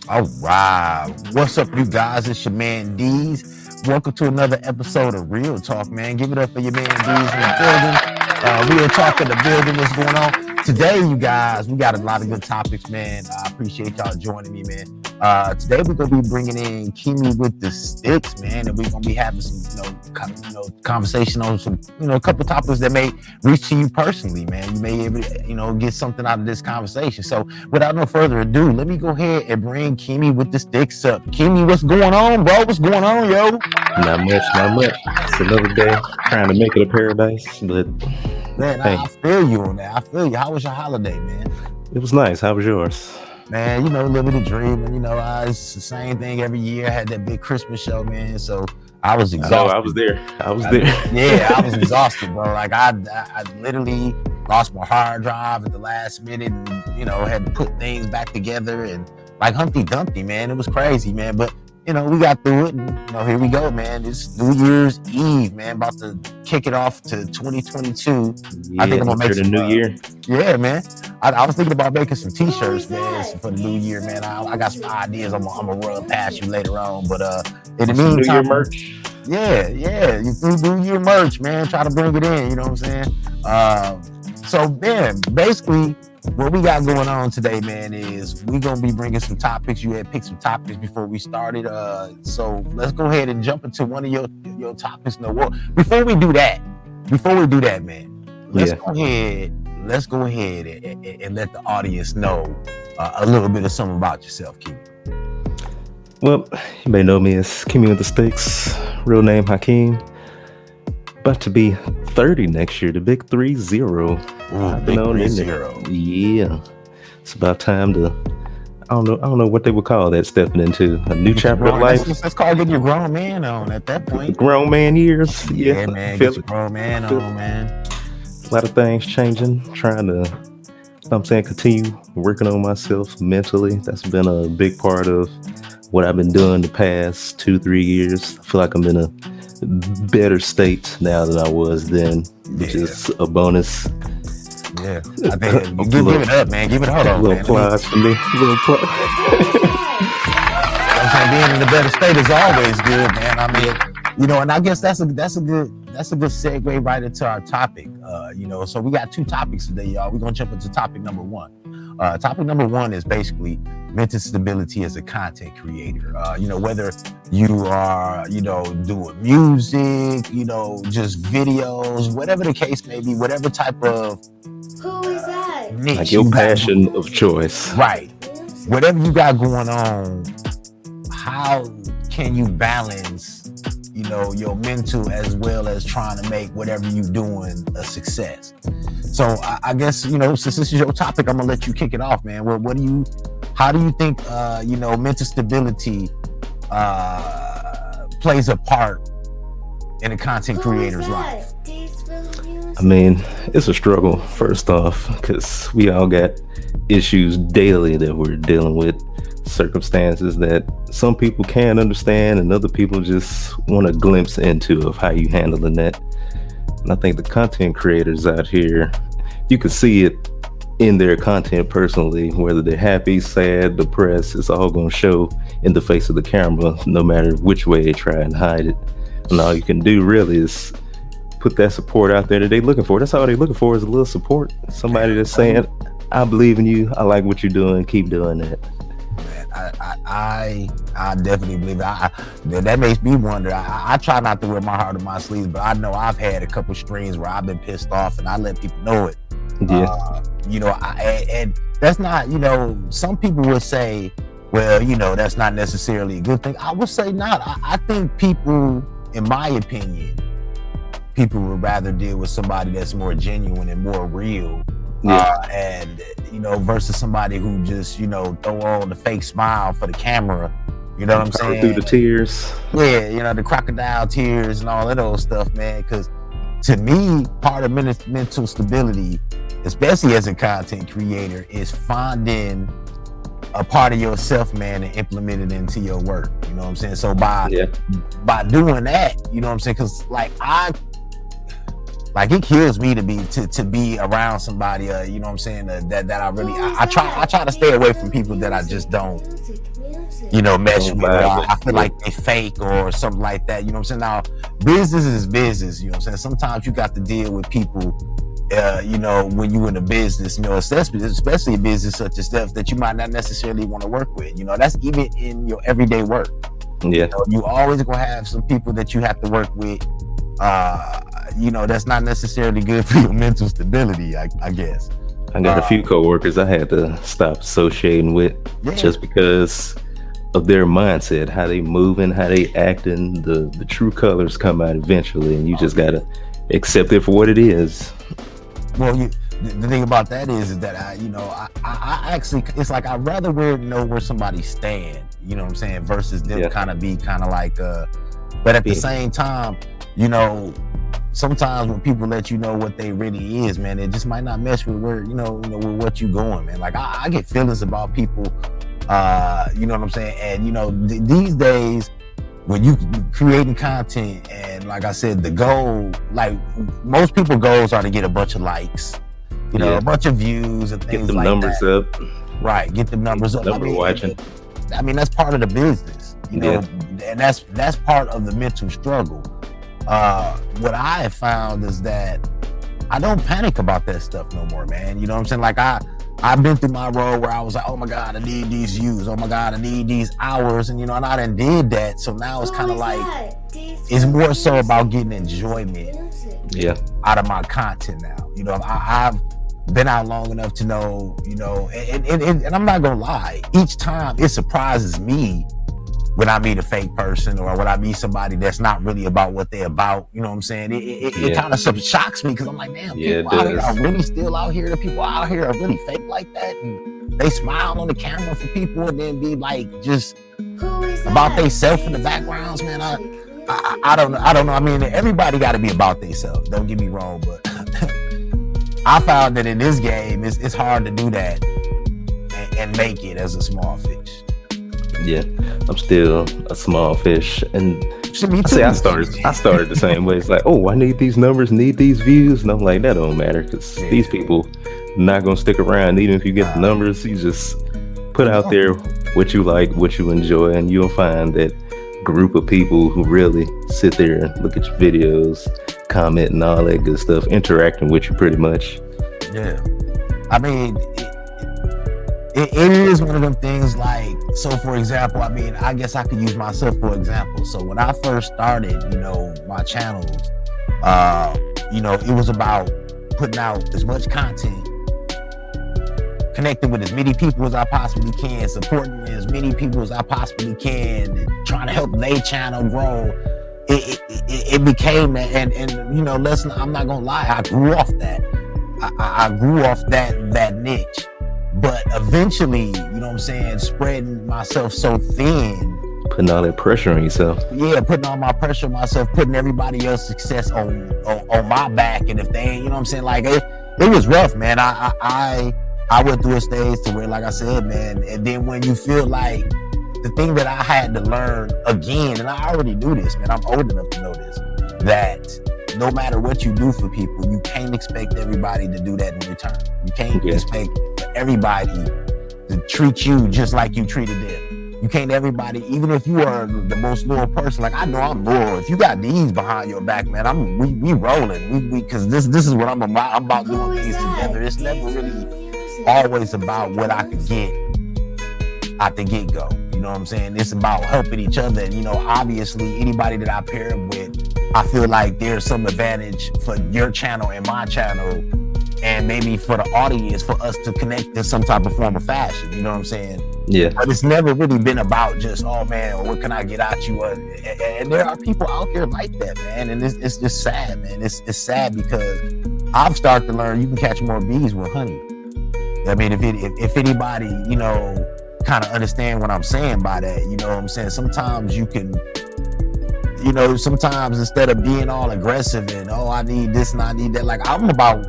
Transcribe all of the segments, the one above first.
All right. What's up, you guys? It's your man D's. Welcome to another episode of Real Talk, man. Give it up for your man D's in the building. Real Talk in the building. What's going on? Today, you guys, we got a lot of good topics, man. I appreciate y'all joining me, man. Today, we're going to be bringing in Keemy with the STICCS, man. And we're going to be having some, conversation on some, a couple topics that may reach to you personally, man. You may able to, get something out of this conversation. So without no further ado, let me go ahead and bring Keemy with the STICCS up. Keemy, what's going on, bro? What's going on, yo? Not much. It's another day trying to make it a paradise, but man, hey. I feel you on that. I feel you. How was your holiday, man? It was nice. How was yours? Man, living the dream, and it's the same thing every year. I had that big Christmas show, man. So I was exhausted. I was there. Yeah, I was exhausted, bro. Like I literally lost my hard drive at the last minute, and had to put things back together, and like Humpty Dumpty, man. It was crazy, man. But we got through it, and here we go, man. It's New Year's Eve, man. About to kick it off to 2022. Yeah, I think I'm gonna make some New Year. Yeah, man. I was thinking about making some T-shirts, man, for the New Year, man. I got some ideas. I'm gonna run past you later on, but in the meantime, New Year merch. Yeah, you do New Year merch, man. Try to bring it in. You know what I'm saying? So, man, basically, what we got going on today, man, is we gonna be bringing some topics. You had picked some topics before we started, so let's go ahead and jump into one of your topics. No, before we do that, man, let's go ahead and let the audience know a little bit of something about yourself, Keemy. Well, you may know me as Keemy with the STICCS. Real name Hakeem. About to be 30 next year. The big 30. Ooh, big 30. Yeah, it's about time to. I don't know what they would call that. Stepping into a new chapter of life. Let's call it getting your grown man on at that point. Grown man years. Yeah, man. Get your grown man on, man. A lot of things changing. Trying to, continue working on myself mentally. That's been a big part of what I've been doing the past 2-3 years. I feel like I'm in a better state now than I was then, which is a bonus. Yeah, I think give it up, man. Give it hold on, man. Applause for me. Little applause. Being in a better state is always good, man. I mean, and I guess that's a good segue right into our topic. So we got two topics today, y'all. We're gonna jump into topic number one. Topic number one is basically mental stability as a content creator. Whether you are, doing music, just videos, whatever the case may be, whatever type of niche, like your passion of choice, right? Whatever you got going on, how can you balance, your mental as well as trying to make whatever you're doing a success? So I guess, since this is your topic, I'm gonna let you kick it off, man. How do you think, mental stability plays a part in a content creator's life? I mean, it's a struggle, first off, because we all got issues daily that we're dealing with, circumstances that some people can understand and other people just want a glimpse into of how you handling that. And I think the content creators out here, you can see it in their content personally, whether they're happy, sad, depressed, it's all going to show in the face of the camera, no matter which way they try and hide it. And all you can do really is put that support out there that they're looking for. That's all they're looking for, is a little support. Somebody that's saying, I believe in you, I like what you're doing, keep doing that. Man, I definitely believe it. That makes me wonder. I try not to wear my heart on my sleeves, but I know I've had a couple streams where I've been pissed off, and I let people know it. Yeah. And that's not, some people would say, well, that's not necessarily a good thing. I would say not. I think people, in my opinion, people would rather deal with somebody that's more genuine and more real. And versus somebody who just throw on the fake smile for the camera, you know what I'm saying, through the tears, the crocodile tears and all that old stuff, man. Because to me, part of mental stability, especially as a content creator, is finding a part of yourself, man, and implement it into your work. You know what I'm saying? So by doing that, you know what I'm saying, because like it kills me to be around somebody, you know what I'm saying, that I really I try to stay away from people that I just don't mesh Don't with, or vibe with. I feel like they fake or something like that. You know what I'm saying? Now, business is business. You know what I'm saying? Sometimes you got to deal with people, when you in a business, especially a business such as stuff that you might not necessarily want to work with. That's even in your everyday work. Yeah. You always gonna have some people that you have to work with. That's not necessarily good for your mental stability, I guess. I got a few coworkers I had to stop associating with just because of their mindset, how they moving, how they acting. The true colors come out eventually, and you just gotta accept it for what it is. Well, the thing about that is that I actually, it's like I'd rather know where somebody stand. You know what I'm saying? Versus them kind of like, but at the same time, sometimes when people let you know what they really is, man, it just might not mesh with where, with what you going, man. Like I get feelings about people, you know what I'm saying? And, these days when you creating content and like I said, the goal, like most people goals are to get a bunch of likes, a bunch of views and things like that. Get the numbers up. Right. Get the numbers up. I mean, that's part of the business, and that's part of the mental struggle. What I have found is that I don't panic about that stuff no more, man. You know what I'm saying? Like I've been through my road where I was like, oh my God, I need these views. Oh my God, I need these hours. And, and I done did that. So now it's kind of like, it's more so about getting enjoyment out of my content now. I've been out long enough to know, and I'm not gonna lie, each time it surprises me when I meet a fake person or when I meet somebody that's not really about what they're about. You know what I'm saying? It kind of shocks me because I'm like, damn, people out here are really still out here. The people out here are really fake like that. And they smile on the camera for people and then be like just about themselves in the backgrounds, man. I don't know. I mean, everybody got to be about themselves. Don't get me wrong, but I found that in this game, it's hard to do that and make it as a small fish. Yeah, I'm still a small fish, and I started the same way. It's like, oh, I need these numbers, need these views, and I'm like, that don't matter because these people not gonna stick around. Even if you get the numbers, you just put out there what you like, what you enjoy, and you'll find that group of people who really sit there and look at your videos, comment, and all that good stuff, interacting with you pretty much. Yeah, I mean. It is one of them things like, so for example, I mean, I guess I could use myself for example. So when I first started, my channels, it was about putting out as much content, connecting with as many people as I possibly can, supporting as many people as I possibly can, and trying to help their channel grow. It became, and I'm not gonna lie, I grew off that. I grew off that niche. But eventually, you know what I'm saying, spreading myself so thin. Putting all that pressure on yourself. Yeah, putting all my pressure on myself, putting everybody else's success on my back. And if they ain't, you know what I'm saying, like it was rough, man. I went through a stage to where, like I said, man, and then when you feel like the thing that I had to learn again, and I already knew this, man, I'm old enough to know this, that no matter what you do for people, you can't expect everybody to do that in return. You can't expect everybody to treat you just like you treated them. You can't everybody, even if you are the most loyal person, like I know I'm loyal. If you got these behind your back, man, we rolling. We because this is what I'm about. I'm about doing things together. It's never really always about what I could get at the get-go. You know what I'm saying? It's about helping each other. And obviously anybody that I pair up with, I feel like there's some advantage for your channel and my channel, and maybe for the audience, for us to connect in some type of form of fashion. You know what I'm saying? Yeah. But it's never really been about just, oh man, what can I get at you? And there are people out there like that, man. And it's just sad, man. It's sad because I've started to learn you can catch more bees with honey. I mean, if anybody, kind of understand what I'm saying by that, you know what I'm saying? Sometimes you can, sometimes instead of being all aggressive and, oh, I need this and I need that, like I'm about,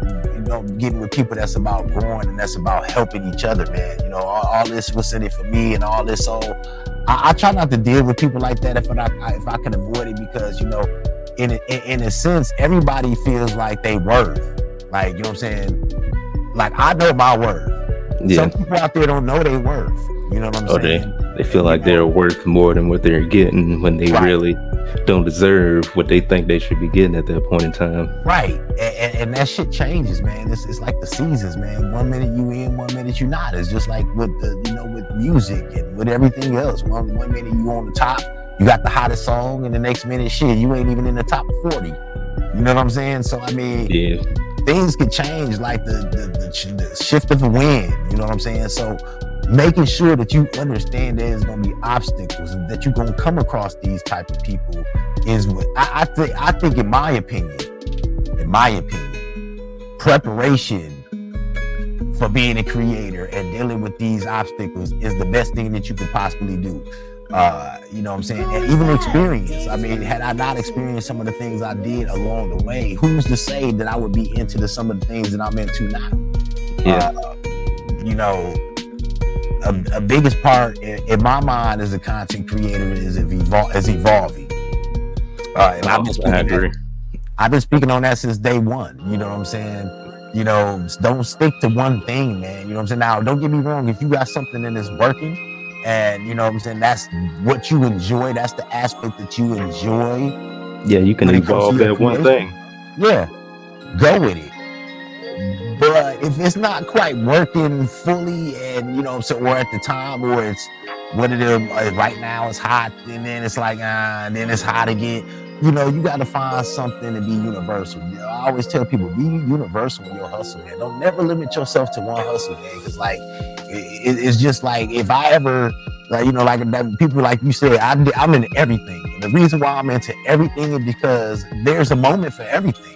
getting with people that's about growing and that's about helping each other, man. All this was in it for me and all this. So I try not to deal with people like that if I can avoid it, because, in a sense, everybody feels like they worth. Like, you know what I'm saying? Like, I know my worth. Yeah. Some people out there don't know their worth. You know what I'm saying? They feel like they're worth more than what they're getting when they really don't deserve what they think they should be getting at that point in time. Right. And that shit changes, man. It's like the seasons, man. 1 minute you in, 1 minute you not. It's just like with the, you know, with music and with everything else. One minute you on the top, you got the hottest song, and the next minute, shit, you ain't even in the top 40. You know what I'm saying? So I mean, things could change like the shift of the wind. You know what I'm saying? So making sure that you understand there's going to be obstacles and that you're going to come across these type of people is what I think in my opinion, preparation for being a creator and dealing with these obstacles is the best thing that you could possibly do. You know what I'm saying? And even experience. I mean, had I not experienced some of the things I did along the way, who's to say that I would be into some of the things that I'm into now? You know, a biggest part in my mind as a content creator is evolving. And I've been speaking on that since day one. You know what I'm saying? You know, don't stick to one thing, man. You know what I'm saying? Now, don't get me wrong. If you got something that is working, and you know what I'm saying, that's what you enjoy, that's the aspect that you enjoy. Yeah, you can evolve that one thing. Yeah, go with it. But if it's not quite working fully, and you know what I'm saying, or at the time, or it's what it is right now, it's hot, and then it's like, and then it's hot again. You know, you got to find something to be universal. You know, I always tell people, be universal in your hustle, man. Don't never limit yourself to one hustle, man. Because like, it's just like, if I ever, like, you know, like people like you said, I'm into everything. And the reason why I'm into everything is because there's a moment for everything.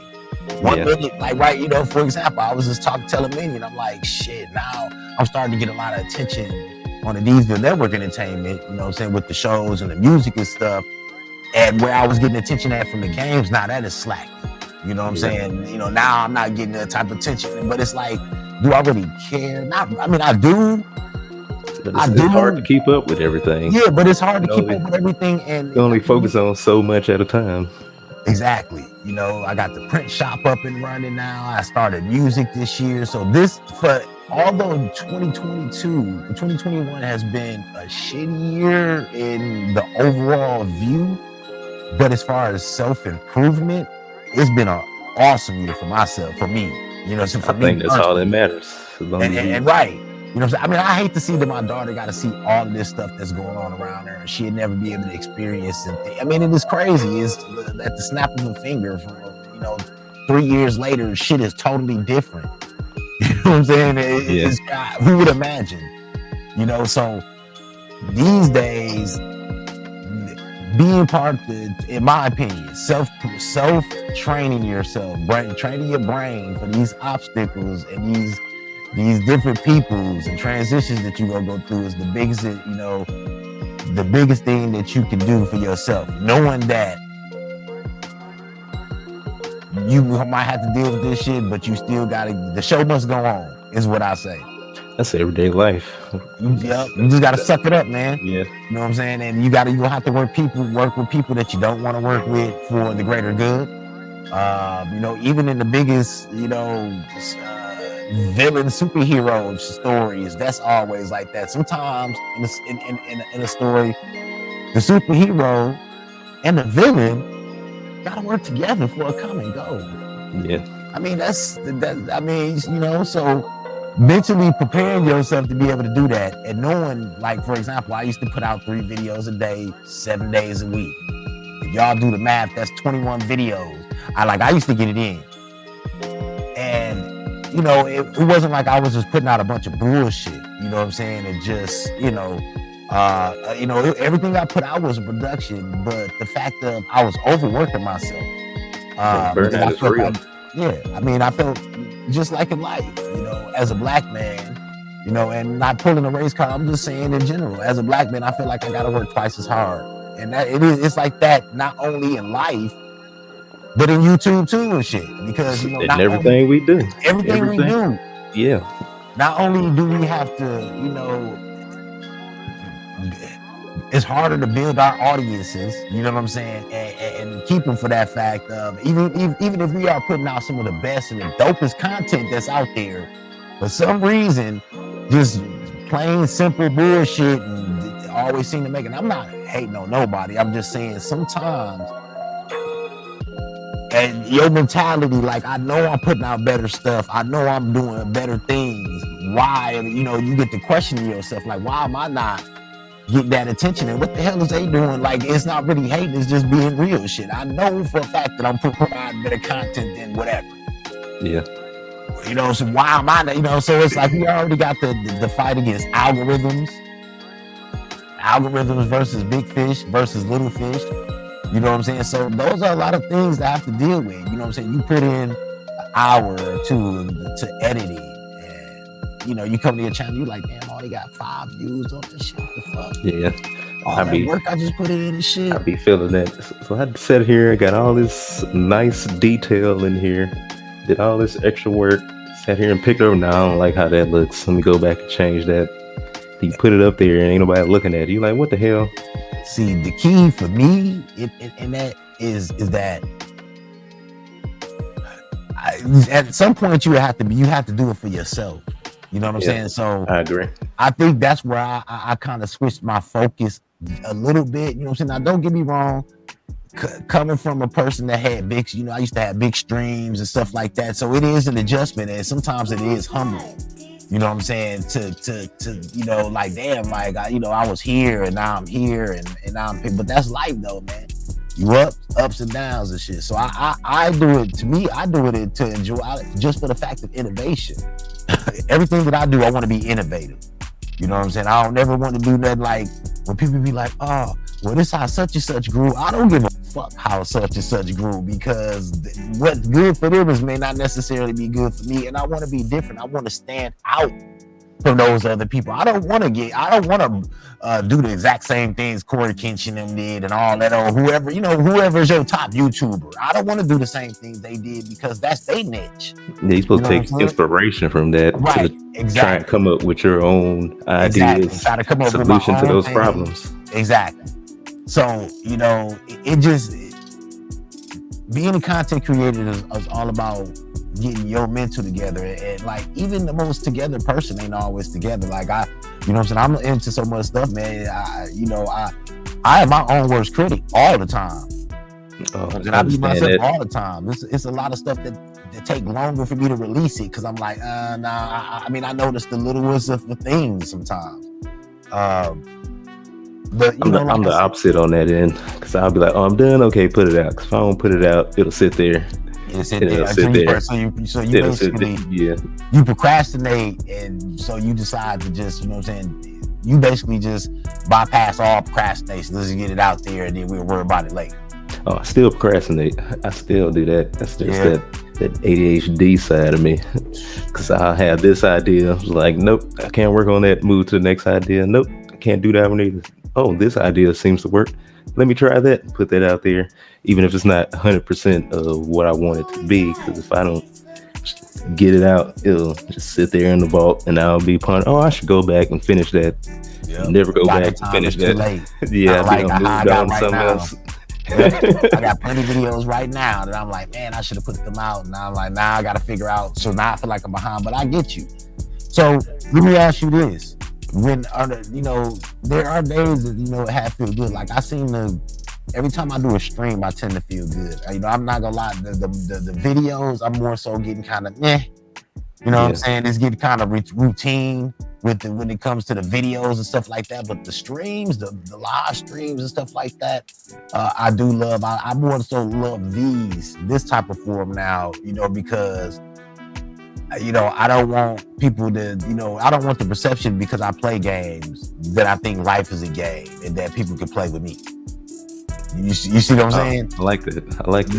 One minute, like, right, you know, for example, I was just telling Minion, I'm like, shit, now I'm starting to get a lot of attention on the Deesville Network Entertainment, you know what I'm saying, with the shows and the music and stuff. And where I was getting attention at from the games, now that is slacking. You know what I'm saying? You know, now I'm not getting that type of attention. But it's like, do I really care? I mean, I do. But it's hard to keep up with everything. Yeah, but it's hard to keep up with everything. And you only focus on so much at a time. Exactly. You know, I got the print shop up and running now. I started music this year. So although 2021 has been a shitty year in the overall view, but as far as self-improvement, it's been an awesome year for myself, for me. You know, so for me, I think that's all that matters. And right. You know what I'm saying? I mean, I hate to see that my daughter got to see all of this stuff that's going on around her, and she'd never be able to experience it. I mean, it is crazy. It's at the snap of a finger. You know, 3 years later, shit is totally different. You know what I'm saying? Who would imagine? You know, so these days, being part of in my opinion, self-training yourself, training your brain for these obstacles and these different peoples and transitions that you're gonna go through is the biggest, you know, the biggest thing that you can do for yourself. Knowing that you might have to deal with this shit, but you still the show must go on, is what I say. That's everyday life. You just gotta suck it up, man. Yeah. You know what I'm saying? And you gonna have to work with people that you don't want to work with for the greater good. You know, even in the biggest, you know, villain superhero stories, that's always like that. Sometimes in a story, the superhero and the villain gotta work together for a come and go. Yeah. I mean, I mean, you know, so mentally preparing yourself to be able to do that, and knowing, like, for example, I used to put out 3 videos a day, 7 days a week. If y'all do the math, that's 21 videos. I used to get it in. And, you know, it wasn't like I was just putting out a bunch of bullshit, you know what I'm saying? And just, you know, everything I put out was a production, but the fact of I was overworking myself. Burnout is real. I mean, I felt just like in life, you know, as a black man, you know, and not pulling a race card, I'm just saying in general, as a black man, I feel like I gotta work twice as hard. And it's like that not only in life, but in YouTube too and shit. Because, you know, everything we do. Everything we do. Yeah. Not only do we have to, you know, it's harder to build our audiences, you know what I'm saying, and keep them for that fact of even if we are putting out some of the best and the dopest content that's out there, for some reason, just plain simple bullshit and always seem to make it. I'm not hating on nobody. I'm just saying sometimes, and your mentality, like, I know I'm putting out better stuff. I know I'm doing better things. Why, you get to question yourself, like, why am I not getting that attention? And what the hell is they doing? Like, it's not really hating, it's just being real shit. I know for a fact that I'm providing better content than whatever. Yeah. So why am I, so it's like we already got the fight against algorithms versus big fish versus little fish. You know what I'm saying? So those are a lot of things that I have to deal with. You know what I'm saying? You put in an hour or two to editing, and you come to your channel, you like, damn, I only got 5 views on this shit. What the fuck? Yeah. All that work I just put in and shit. I be feeling that. So I sat here, got all this nice detail in here, did all this extra work, sat here and picked over. Now I don't like how that looks. Let me go back and change that. You put it up there and ain't nobody looking at it. You like, what the hell? See, the key for me in that is that at some point you have to do it for yourself. You know what I'm saying? So I agree. I think that's where I kind of switched my focus a little bit. You know what I'm saying? Now, don't get me wrong. Coming from a person that had big, I used to have big streams and stuff like that. So it is an adjustment, and sometimes it is humbling. You know what I'm saying? To like, damn, like, I was here and now I'm here and now I'm, but that's life though, man. You ups and downs and shit. So I do it, to me, I do it to enjoy, just for the fact of innovation. Everything that I do, I want to be innovative. You know what I'm saying? I don't never want to do nothing like when people be like, oh, well, this how such and such grew. I don't give a fuck how such and such grew, because what's good for them may not necessarily be good for me. And I want to be different. I want to stand out from those other people. I don't want to do the exact same things Corey Kenshin them did and all that, or whoever's your top YouTuber. I don't want to do the same things they did, because that's their niche. Yeah, you're supposed to take inspiration from that, right? Try and come up with your own ideas, try to come up solution with my to those thing. problems. Exactly. So it just, being a content creator is all about getting your mental together, and like, even the most together person ain't always together. Like, you know what I'm saying, I'm into so much stuff, man. I am my own worst critic all the time. And I beat myself all the time. It's a lot of stuff that take longer for me to release it, because I'm like, nah. I mean, I notice the littlest of the things sometimes. But I'm the opposite on that end, because I'll be like, oh, I'm done. Okay, put it out. Because if I don't put it out, it'll sit there. So you basically, you procrastinate, and so you decide to just, you basically just bypass all procrastination. Let's just get it out there, and then we'll worry about it later. Oh, I still procrastinate. I still do that. That's just that ADHD side of me. Because I have this idea, like, nope, I can't work on that. Move to the next idea. Nope, I can't do that one either. Oh, this idea seems to work. Let me try that. Put that out there, even if it's not 100% of what I want it to be. Because if I don't get it out, it'll just sit there in the vault, and I'll be pondering, oh, I should go back and finish that. Yep. Never go back to finish that. Yeah, I moved on to something else. I got plenty of videos right now that I'm like, man, I should have put them out. And I'm like, now I got to figure out. So now I feel like I'm behind, but I get you. So let me ask you this. When, there are days that, it have feel good. Like, every time I do a stream, I tend to feel good. I'm not gonna lie, the videos, I'm more so getting kind of meh. What I'm saying? It's getting kind of routine when it comes to the videos and stuff like that. But the streams, the live streams and stuff like that, I do love. I more so love this type of form now, because I don't want people to, I don't want the perception, because I play games, that I think life is a game and that people can play with me. You see what I'm saying? I like that.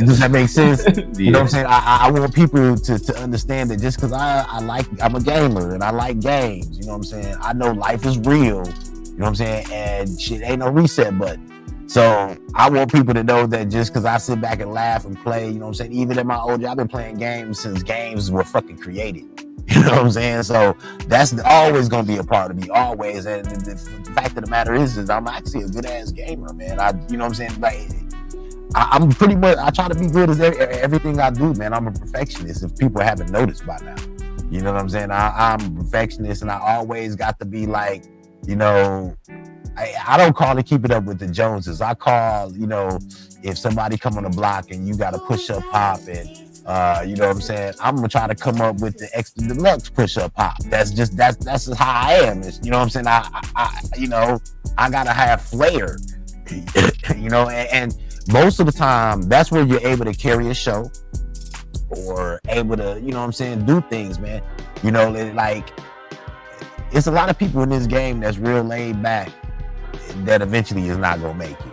Does that make sense? You know what I'm saying? I want people to understand that just because I'm a gamer and I like games, you know what I'm saying? I know life is real, you know what I'm saying? And shit ain't no reset button. So I want people to know that just because I sit back and laugh and play, you know what I'm saying? Even at my old job, I've been playing games since games were fucking created. You know what I'm saying? So that's always going to be a part of me, always. And the fact of the matter is I'm actually a good ass gamer, man. You know what I'm saying? Like, I'm pretty much, I try to be good at everything I do, man. I'm a perfectionist, if people haven't noticed by now. You know what I'm saying? I'm a perfectionist, and I always got to be like, I don't call it keep it up with the Joneses. I call, you know, if somebody come on the block and you got to push up pop and you know what I'm saying, I'm gonna try to come up with the extra deluxe push up pop. That's just how I am. It's, you know what I'm saying, I you know, I gotta have flair. You know, and most of the time that's where you're able to carry a show or able to, you know what I'm saying, do things, man. You know, like it's a lot of people in this game that's real laid back that eventually is not gonna make it.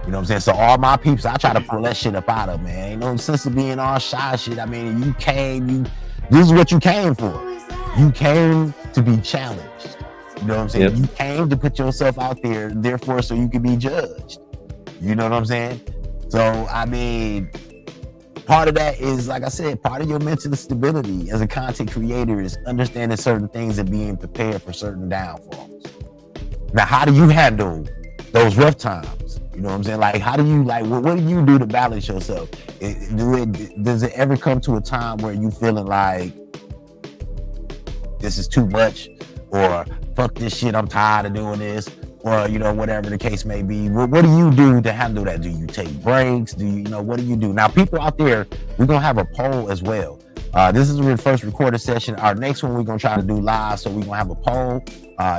You know what I'm saying? So all my peeps, I try to pull that shit up out of, man. Ain't no sense of being all shy shit. I mean, this is what you came for. You came to be challenged. You know what I'm saying? Yep. You came to put yourself out there, therefore, so you can be judged. You know what I'm saying? So, I mean, part of that is, like I said, part of your mental stability as a content creator is understanding certain things and being prepared for certain downfalls. Now, how do you handle those rough times? You know what I'm saying? Like, how do you, like, what do you do to balance yourself? Does it ever come to a time where you feeling like this is too much, or fuck this shit, I'm tired of doing this, or, you know, whatever the case may be? What do you do to handle that? Do you take breaks? Do you know, what do you do? Now, people out there, we're going to have a poll as well. This is the first recorded session. Our next one, we're going to try to do live. So we're going to have a poll.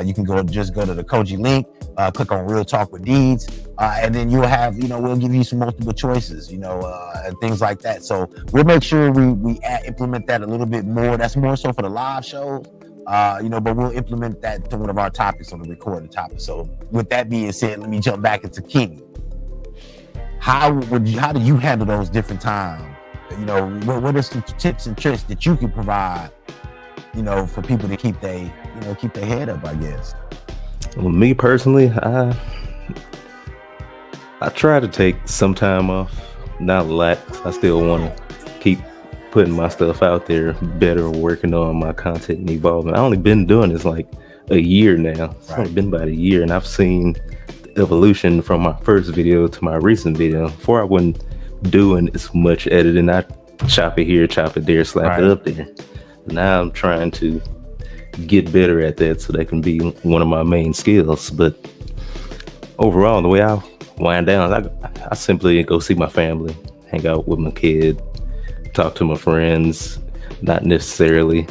You can just go to the Koji link, click on Real Talk with Deeds, and then you'll have, you know, we'll give you some multiple choices, you know, and things like that. So we'll make sure we implement that a little bit more. That's more so for the live shows, you know, but we'll implement that to one of our topics on the recorded topic. So with that being said, let me jump back into Keemy. How do you handle those different times? You know, what are some tips and tricks that you can provide, you know, for people to keep their head up, I guess? Well, me personally, I try to take some time off, not a lot. I still want to keep putting my stuff out there better, working on my content and evolving. I've only been doing this like a year now. It's only been about a year, and I've seen the evolution from my first video to my recent video. Before I wasn't doing as much editing. I chop it here, chop it there, slap it up there. Now I'm trying to get better at that so that can be one of my main skills. But overall, the way I wind down, I simply go see my family, hang out with my kid, talk to my friends, not necessarily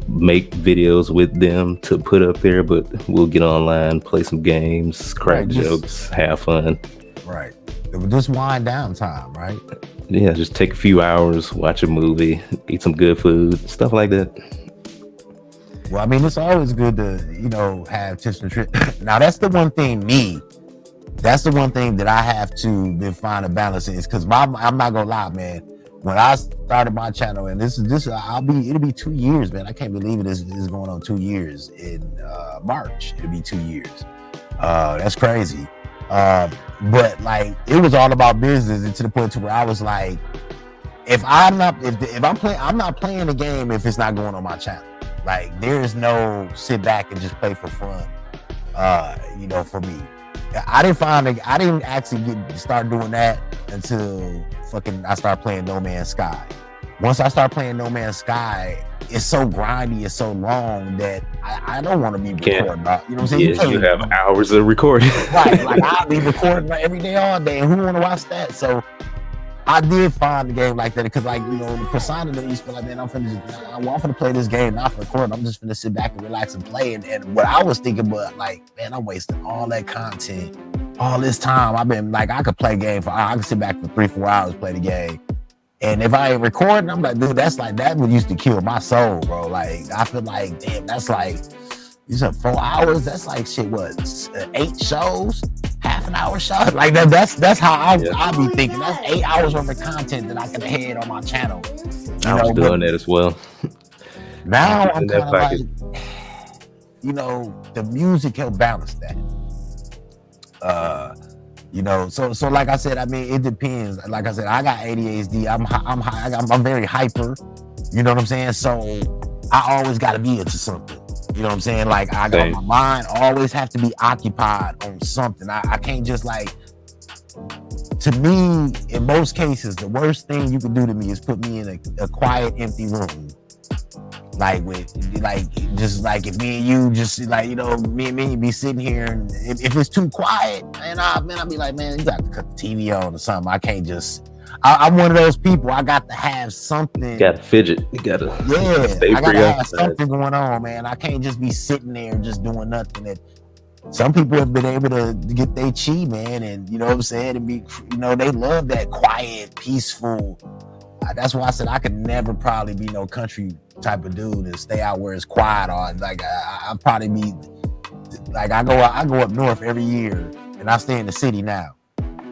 make videos with them to put up there, but we'll get online, play some games, crack jokes, have fun. Right. Just wind down time, right? Yeah, just take a few hours, watch a movie, eat some good food, stuff like that. Well, I mean, it's always good to, you know, have tips and tricks. Now, that's the one thing that's the one thing that I have to find a balance in, is because I'm not gonna lie, man. When I started my channel, and it'll be 2 years, man. I can't believe it. This is going on 2 years in March. It'll be 2 years. That's crazy. But like, it was all about business, and to the point to where I was like, if I'm not playing the game if it's not going on my channel. Like, there is no sit back and just play for fun. You know, for me, I didn't actually start doing that until I started playing No Man's Sky. Once I start playing No Man's Sky, it's so grindy, it's so long that I don't want to be recording. You know what I'm saying? Yeah, you have hours of recording. Right, like I'll be recording every day, all day, and who want to watch that? So I did find the game like that, because, like, you know, the persona that used to be like, man, I'm finna play this game, not for recording. I'm just finna sit back and relax and play. And what I was thinking, but like, man, I'm wasting all that content, all this time. I've been like, I could play a game I could sit back for 3-4 hours, play the game. And if I ain't recording, I'm like, dude, that's like, that would used to kill my soul, bro. Like, I feel like, damn, that's like, you said 4 hours? That's like, shit, what, 8 shows? Half an hour show? Like, that's how I be thinking. That's 8 hours worth of content that I could have on my channel. I was doing that as well. Now I'm kind of like, you know, the music helped balance that. You know, so like I said, I mean, it depends. Like I said, I got ADHD. I'm very hyper. You know what I'm saying? So I always got to be into something. You know what I'm saying? Like, I got my mind always have to be occupied on something. I can't just, like, to me, in most cases, the worst thing you can do to me is put me in a quiet, empty room Like with like just like if me and you just like, you know, me and you be sitting here, and if it's too quiet, man, I'll be like, man, you got to cut the TV on or something. I can't just. I'm one of those people. I got to have something. You gotta fidget. You gotta stay I gotta have preoccupied. something going on, man. I can't just be sitting there just doing nothing. That some people have been able to get their chi, man, and you know what I'm saying, and be, you know, they love that quiet, peaceful. That's why I said I could never probably be no country type of dude and stay out where it's quiet. Or like I'll probably be like I go up north every year, and I stay in the city now.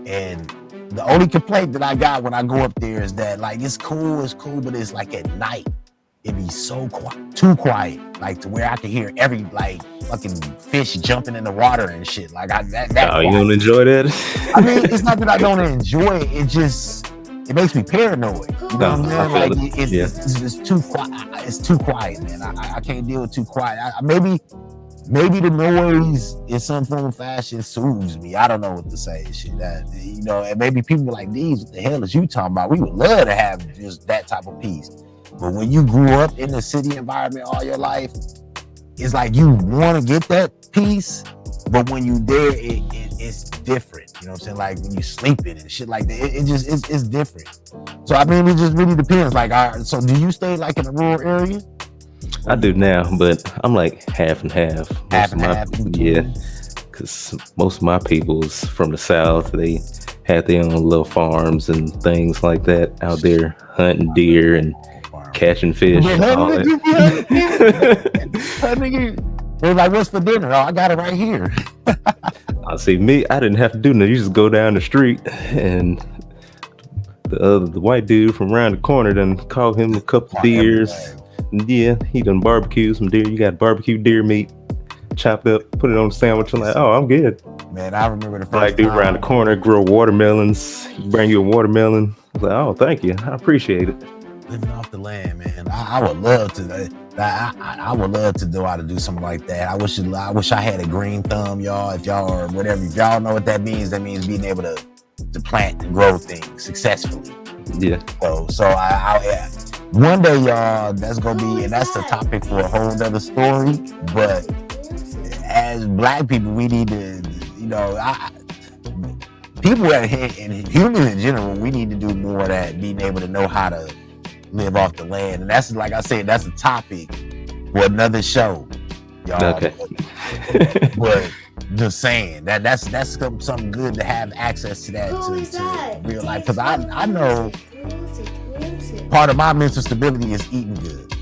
And the only complaint that I got when I go up there is that like it's cool, but it's like at night it be so quiet, too quiet, like to where I can hear every like fucking fish jumping in the water and shit. Like that. Oh, you don't enjoy that? I mean, it's not that I don't enjoy it. It just it makes me paranoid. You know what I'm saying? Like it's too quiet. It's too quiet, man. I can't deal with too quiet. Maybe the noise in some form or fashion soothes me. I don't know what to say. Shit, that, you know, and maybe people like these. What the hell is you talking about? We would love to have just that type of peace. But when you grew up in the city environment all your life, it's like you want to get that peace, but when you there, it's different. You know what I'm saying? Like when you sleeping and shit like that, it's different. So I mean, it just really depends. Like, so do you stay like in a rural area? I do now, but I'm like half and half. Half and half. Yeah, because most of my people's from the South. They had their own little farms and things like that out there, hunting deer and catching fish. And all that. They're like, what's for dinner? Oh, I got it right here. I see me. I didn't have to do nothing. You just go down the street, and the white dude from around the corner done caught him a couple deers. Yeah, he done barbecued some deer. You got barbecue deer meat chopped up, put it on a sandwich. I'm like, oh, I'm good. Man, I remember the first black dude around the corner grow watermelons. Bring you a watermelon. I was like, oh, thank you. I appreciate it. Living off the land, man. I would love to. I would love to know how to do something like that. I wish I had a green thumb, y'all. If y'all or whatever, if y'all know what that means being able to plant and grow things successfully. Yeah. So I one day, y'all, that's gonna be, and that's the topic for a whole nother story. But as Black people, we need to, you know, people and humans in general, we need to do more of that, being able to know how to live off the land. And that's, like I said, that's a topic for another show, y'all. Okay. But just saying that's something good to have access to that to real life, because I know part of my mental stability is eating good.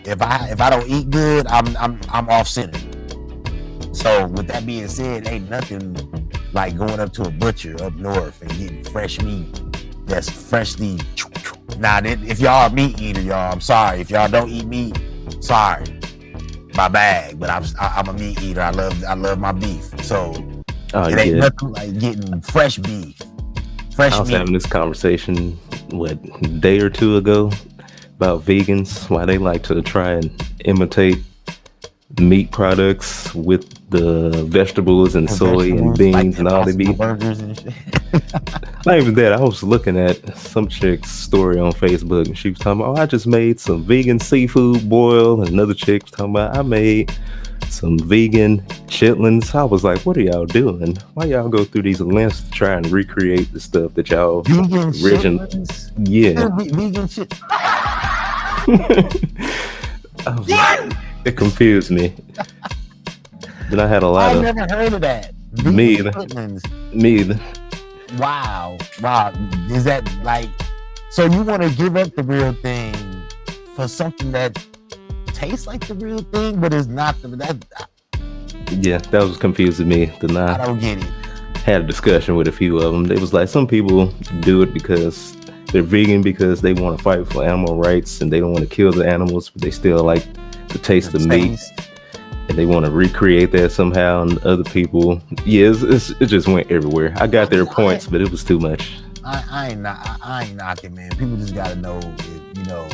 If I don't eat good, I'm off center. So with that being said, ain't nothing like going up to a butcher up north and getting fresh meat that's freshly. Now, if y'all are meat eater, y'all, I'm sorry. If y'all don't eat meat, sorry, my bag. But I'm a meat eater. I love my beef. So it ain't nothing like getting fresh beef. I was having this conversation a day or two ago about vegans, why they like to try and imitate meat products with the vegetables and soy and beans like and all they be. Burgers and shit. Not even that. I was looking at some chick's story on Facebook, and she was talking about, I just made some vegan seafood boil. And another chick was talking about, I made some vegan chitlins. I was like, what are y'all doing? Why y'all go through these lengths to try and recreate the stuff that y'all originally? Yeah. Vegan shit. It confused me. Then I had a lot I never heard of that. Me either. Wow. Is that like, so you want to give up the real thing for something that tastes like the real thing, but it's not Yeah, that was confusing me. I don't get it. Had a discussion with a few of them. It was like, some people do it because they're vegan because they want to fight for animal rights and they don't want to kill the animals, but they still like the taste of meat. And they want to recreate that somehow. And other people, it just went everywhere. I got their points, but it was too much. I ain't knocking, man. People just gotta know, you know,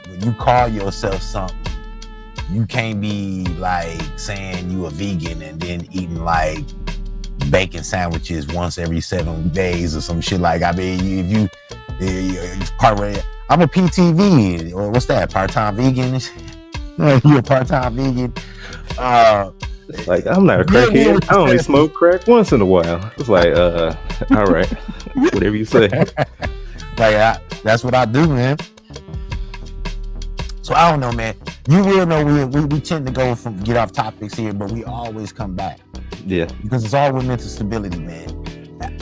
when you call yourself something, you can't be like saying you a vegan and then eating like bacon sandwiches once every 7 days or some shit. Like, I mean, I'm a PTV, or what's that, part-time vegan? You a part-time vegan. It's like, I'm not a Yeah, crackhead. I only smoke crack once in a while. It's like, all right, whatever you say. That's what I do, man. So I don't know, man. You will know we tend to get off topics here, but we always come back. Yeah. Because it's all with mental stability, man.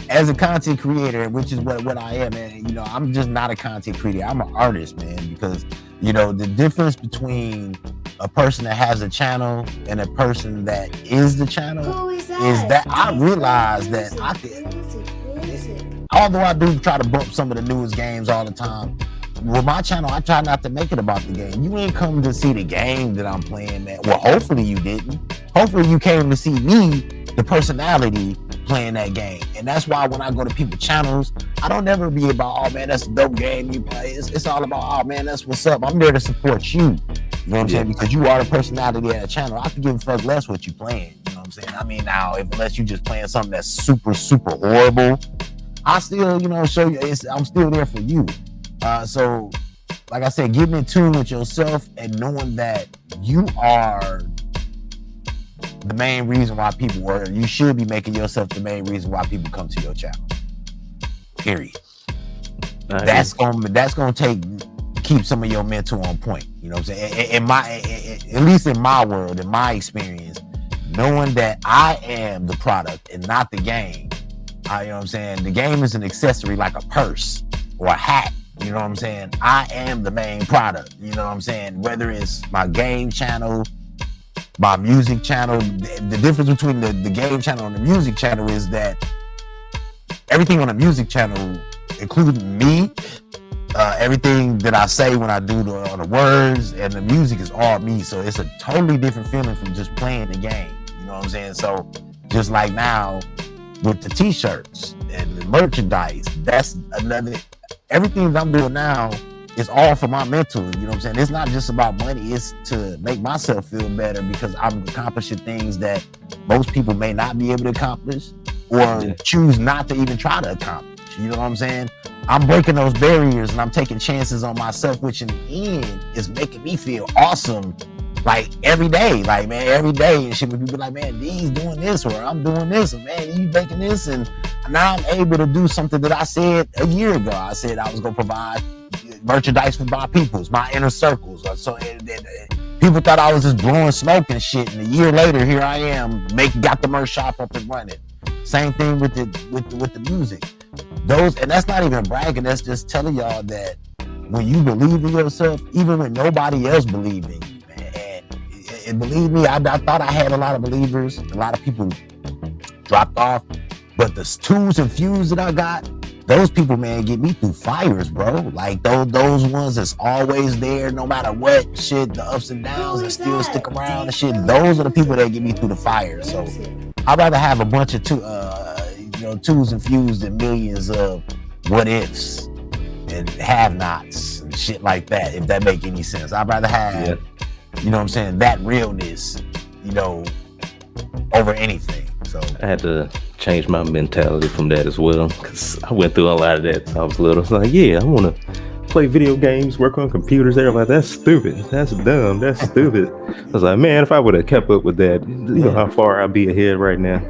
As a content creator, which is what I am, man, you know, I'm just not a content creator. I'm an artist, man, because, you know, the difference between a person that has a channel and a person that is the channel is that I realize that I can, although I do try to bump some of the newest games all the time, with my channel, I try not to make it about the game. You ain't come to see the game that I'm playing, man. Well, hopefully you didn't. Hopefully you came to see me, the personality, playing that game. And that's why when I go to people's channels, I don't ever be about, oh man, that's a dope game you play. It's all about, oh man, that's what's up. I'm there to support you. You know what I'm saying? Because you are the personality of that channel. I could give a fuck less what you playing. You know what I'm saying? I mean, now, unless you just playing something that's super, super horrible, I still, you know, show you, I'm still there for you. So, like I said, getting in tune with yourself and knowing that you are the main reason why people were, you should be making yourself the main reason why people come to your channel. Period. That's gonna keep some of your mental on point. You know what I'm saying? At least in my world, in my experience, knowing that I am the product and not the game. You know what I'm saying? The game is an accessory like a purse or a hat. You know what I'm saying? I am the main product. You know what I'm saying? Whether it's my game channel, my music channel, the difference between the game channel and the music channel is that everything on the music channel, including me, everything that I say when I do the words and the music is all me. So it's a totally different feeling from just playing the game. You know what I'm saying? So just like now with the t-shirts and the merchandise, that's another. Everything that I'm doing now is all for my mental. You know what I'm saying? It's not just about money. It's to make myself feel better because I'm accomplishing things that most people may not be able to accomplish or choose not to even try to accomplish. You know what I'm saying? I'm breaking those barriers and I'm taking chances on myself, which in the end is making me feel awesome. Like every day, like man, every day and shit. When people like, man, D's doing this or I'm doing this, and man, you making this, and now I'm able to do something that I said a year ago. I said I was gonna provide merchandise for my peoples, my inner circles. So people thought I was just blowing smoke and shit, and a year later, here I am, got the merch shop up and running. Same thing with the music. And that's not even bragging. That's just telling y'all that when you believe in yourself, even when nobody else believes in you. And believe me, I thought I had a lot of believers. A lot of people dropped off. But the twos and fews that I got, those people, man, get me through fires, bro. Like those ones that's always there, no matter what shit, the ups and downs, and still stick around and shit. Those are the people that get me through the fire. So I'd rather have a bunch of twos and fews than millions of what ifs and have-nots and shit like that. If that make any sense, I'd rather have. You know what I'm saying? That realness, you know, over anything. So I had to change my mentality from that as well, because I went through a lot of that since I was little. It's like, yeah, I want to play video games, work on computers. Everybody, that's stupid. That's dumb. That's stupid. I was like, man, if I would have kept up with that, you know how far I'd be ahead right now.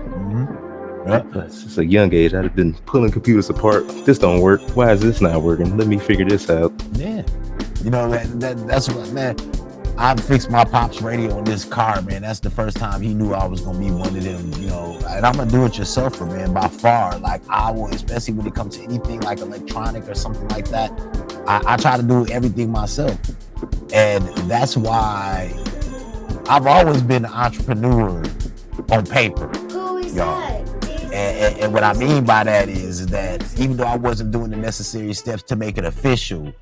It's a young age. I'd have been pulling computers apart. This don't work. Why is this not working? Let me figure this out. Yeah. You know, that's what, man. I fixed my pop's radio in this car, man. That's the first time he knew I was gonna be one of them, you know. And I'm a do-it-yourselfer, man, by far. Like I will, especially when it comes to anything like electronic or something like that. I try to do everything myself, and that's why I've always been an entrepreneur on paper, y'all. And what I mean by that is that even though I wasn't doing the necessary steps to make it official,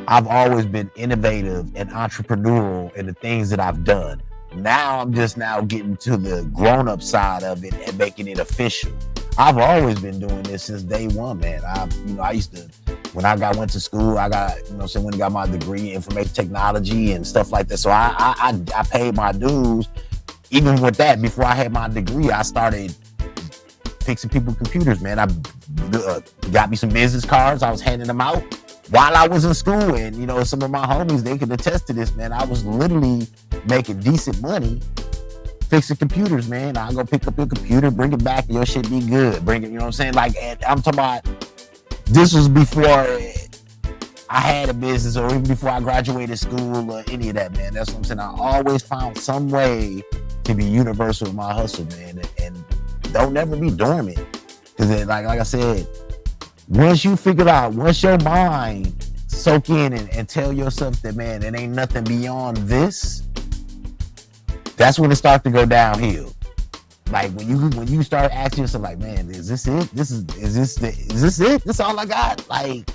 I've always been innovative and entrepreneurial in the things that I've done. Now I'm just now getting to the grown-up side of it and making it official. I've always been doing this since day one, man. I used to, when I went to school, I got, when I got my degree in information technology and stuff like that. So I paid my dues. Even with that, before I had my degree, I started fixing people's computers, man. I got me some business cards. I was handing them out. while I was in school, and you know, some of my homies, they could attest to this, man. I was literally making decent money fixing computers, man. I go pick up your computer, bring it back, and your shit be good. Bring it, you know what I'm saying? Like, and I'm talking about, this was before I had a business, or even before I graduated school, or any of that, man. That's what I'm saying. I always found some way to be universal with my hustle, man, and don't never be dormant. Because like I said, once you figure out, once your mind soak in and tell yourself that, man, it ain't nothing beyond this, that's when it starts to go downhill. Like when you start asking yourself, like, man, is this it? Is this it? This all I got? Like,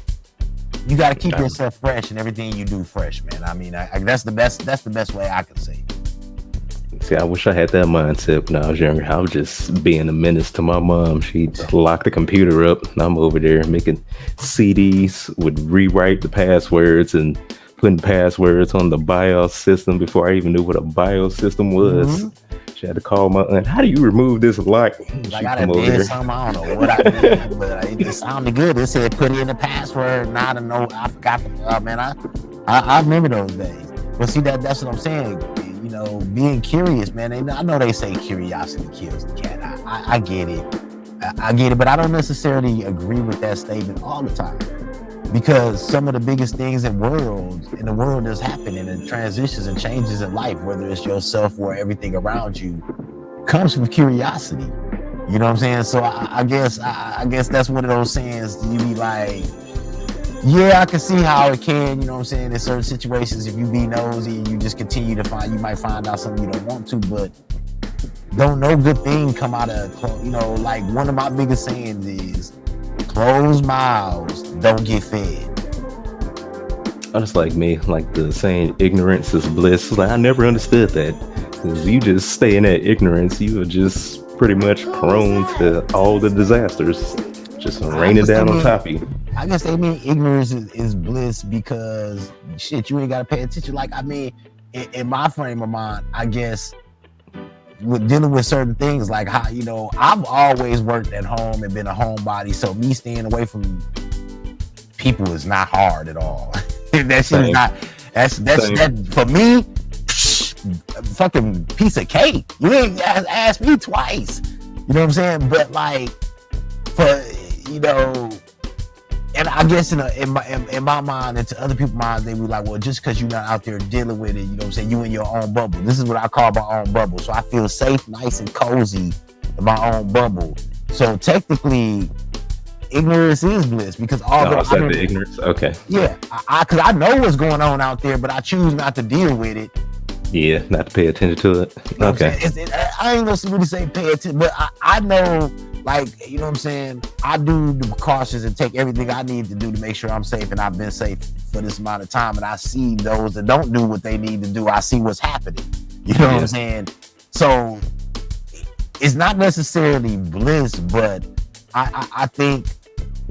you got to keep yourself fresh and everything you do fresh, man. I mean, that's the best way I can say it. See, I wish I had that mindset when I was younger. I was just being a menace to my mom. She'd lock the computer up, and I'm over there making CDs, would rewrite the passwords and putting passwords on the BIOS system before I even knew what a BIOS system was. Mm-hmm. She had to call my aunt. How do you remove this lock? Like, I did something, I don't know what I did, but it just sounded good. It said put in the password, and I don't know. I forgot. Man, I remember those days. But see, that's what I'm saying. You know, being curious, man. I know they say curiosity kills the cat. I get it. I get it, but I don't necessarily agree with that statement all the time. Because some of the biggest things in the world that's happening, and transitions and changes in life, whether it's yourself or everything around you, comes from curiosity. You know what I'm saying? So I guess that's one of those sayings. You be like, yeah, I can see how it can, you know what I'm saying, in certain situations, if you be nosy and you just continue to you might find out something you don't want to, but don't no good thing come out of, you know, like one of my biggest sayings is, closed mouths don't get fed. Just like me, like the saying, ignorance is bliss. Like, I never understood that. Because you just stay in that ignorance, you are just pretty much prone to all the disasters just raining down on top of you. I guess they mean ignorance is bliss because shit, you ain't gotta pay attention. Like, I mean, in my frame of mind, I guess with dealing with certain things, like how, you know, I've always worked at home and been a homebody, so me staying away from people is not hard at all. That shit is not. That for me. Fucking piece of cake. You ain't asked me twice. You know what I'm saying? But like, for, you know, and I guess in my mind and to other people's minds, they be like, well, just because you're not out there dealing with it, you know what I'm saying, you in your own bubble. This is what I call my own bubble. So I feel safe, nice, and cozy in my own bubble. So technically, ignorance is bliss, because although the ignorance, okay, yeah, because I know what's going on out there, but I choose not to deal with it. Yeah, not to pay attention to it. You know okay. I ain't gonna really say pay attention, but I know, like, you know what I'm saying, I do the precautions and take everything I need to do to make sure I'm safe, and I've been safe for this amount of time, and I see those that don't do what they need to do. I see what's happening. You know what I'm saying? So it's not necessarily bliss, but I think,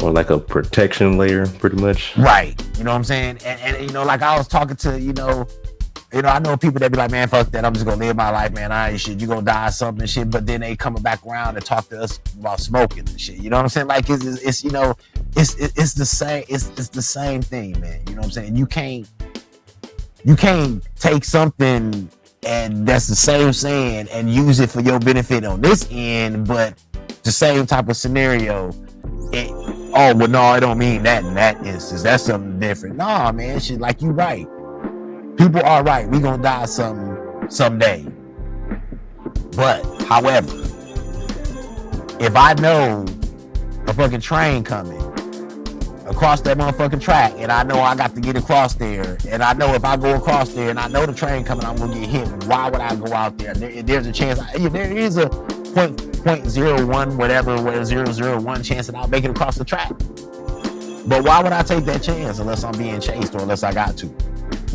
or like a protection layer, pretty much. Right. You know what I'm saying? And you know, like I was talking to, you know, I know people that be like, man, fuck that, I'm just gonna live my life, man. I ain't shit, you gonna die or something and shit. But then they coming back around and talk to us about smoking and shit. You know what I'm saying? Like it's you know, it's the same, it's the same thing, man. You know what I'm saying? You can't take something and that's the same saying and use it for your benefit on this end, but the same type of scenario. Oh, well, no, I don't mean that in that instance. That's something different. Nah, man, shit, like, you right. People are right. We gonna die someday. But, however, if I know a fucking train coming across that motherfucking track, and I know I got to get across there, and I know if I go across there and I know the train coming, I'm gonna get hit, why would I go out there? There's a chance, there is a 0.01 whatever 001 chance that I'll make it across the track. But why would I take that chance unless I'm being chased or unless I got to?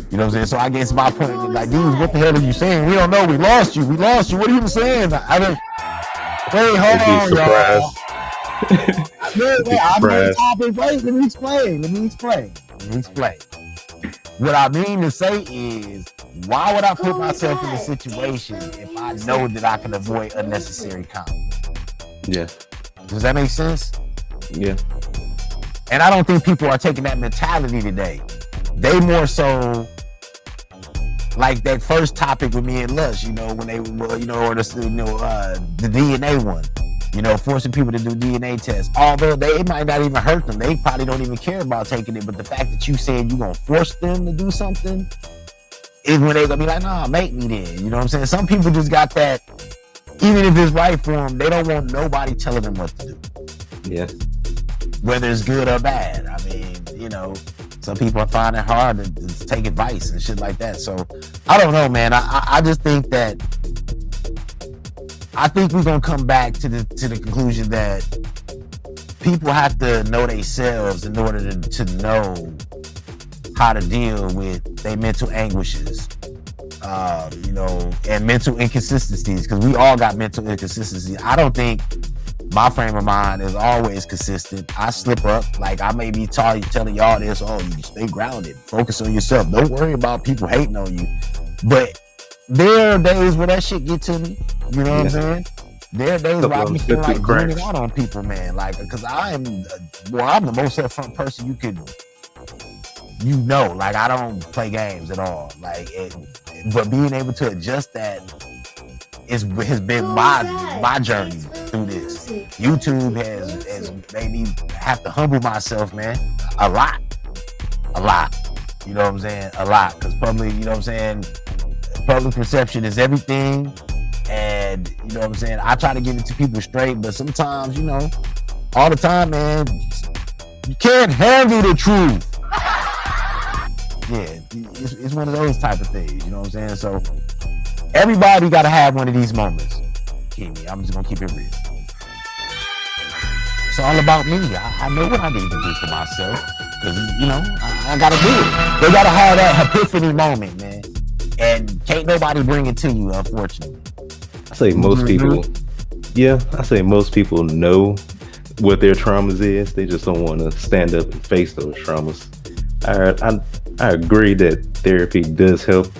You know what I'm saying? So I guess my point is like, dude, what the hell are you saying? We don't know. We lost you. What are you saying? I mean, wait, hold on, y'all. Let me explain. What I mean to say is, why would I put myself in a situation if I know that I can avoid unnecessary conflict? Yeah. Does that make sense? Yeah. And I don't think people are taking that mentality today. They more so like that first topic with me and Lush, you know, when they were, you know, or the DNA one, you know, forcing people to do DNA tests. Although it might not even hurt them. They probably don't even care about taking it. But the fact that you said you're going to force them to do something is when they're going to be like, nah, make me then. You know what I'm saying? Some people just got that, even if it's right for them, they don't want nobody telling them what to do. Yeah. Whether it's good or bad. I mean, you know, some people find it hard to take advice and shit like that. So I don't know, man. I just think that we're gonna come back to the conclusion that people have to know themselves in order to know how to deal with their mental anguishes, you know, and mental inconsistencies. Because we all got mental inconsistencies. I don't think my frame of mind is always consistent. I slip up. Like, I may be telling y'all this, oh, you stay grounded, focus on yourself, don't worry about people hating on you. But there are days where that shit get to me. You know what I'm saying? There are days where I be feeling like doing it out on people, man. Like, because I'm the most upfront person you could, you know. Like, I don't play games at all. Like, but being able to adjust that has been my journey through this. YouTube has made me have to humble myself, man, a lot. You know what I'm saying? A lot, because public, you know what I'm saying? Public perception is everything, and you know what I'm saying? I try to give it to people straight, but sometimes, you know, all the time, man, you can't handle the truth. Yeah, it's one of those type of things, you know what I'm saying? So everybody got to have one of these moments. Keemy, I'm just gonna keep it real. It's all about me. I know what I need to do for myself, because, you know, I gotta do it. They gotta have that epiphany moment, man, and can't nobody bring it to you, unfortunately. I say most people know what their traumas is. They just don't want to stand up and face those traumas. I agree that therapy does help.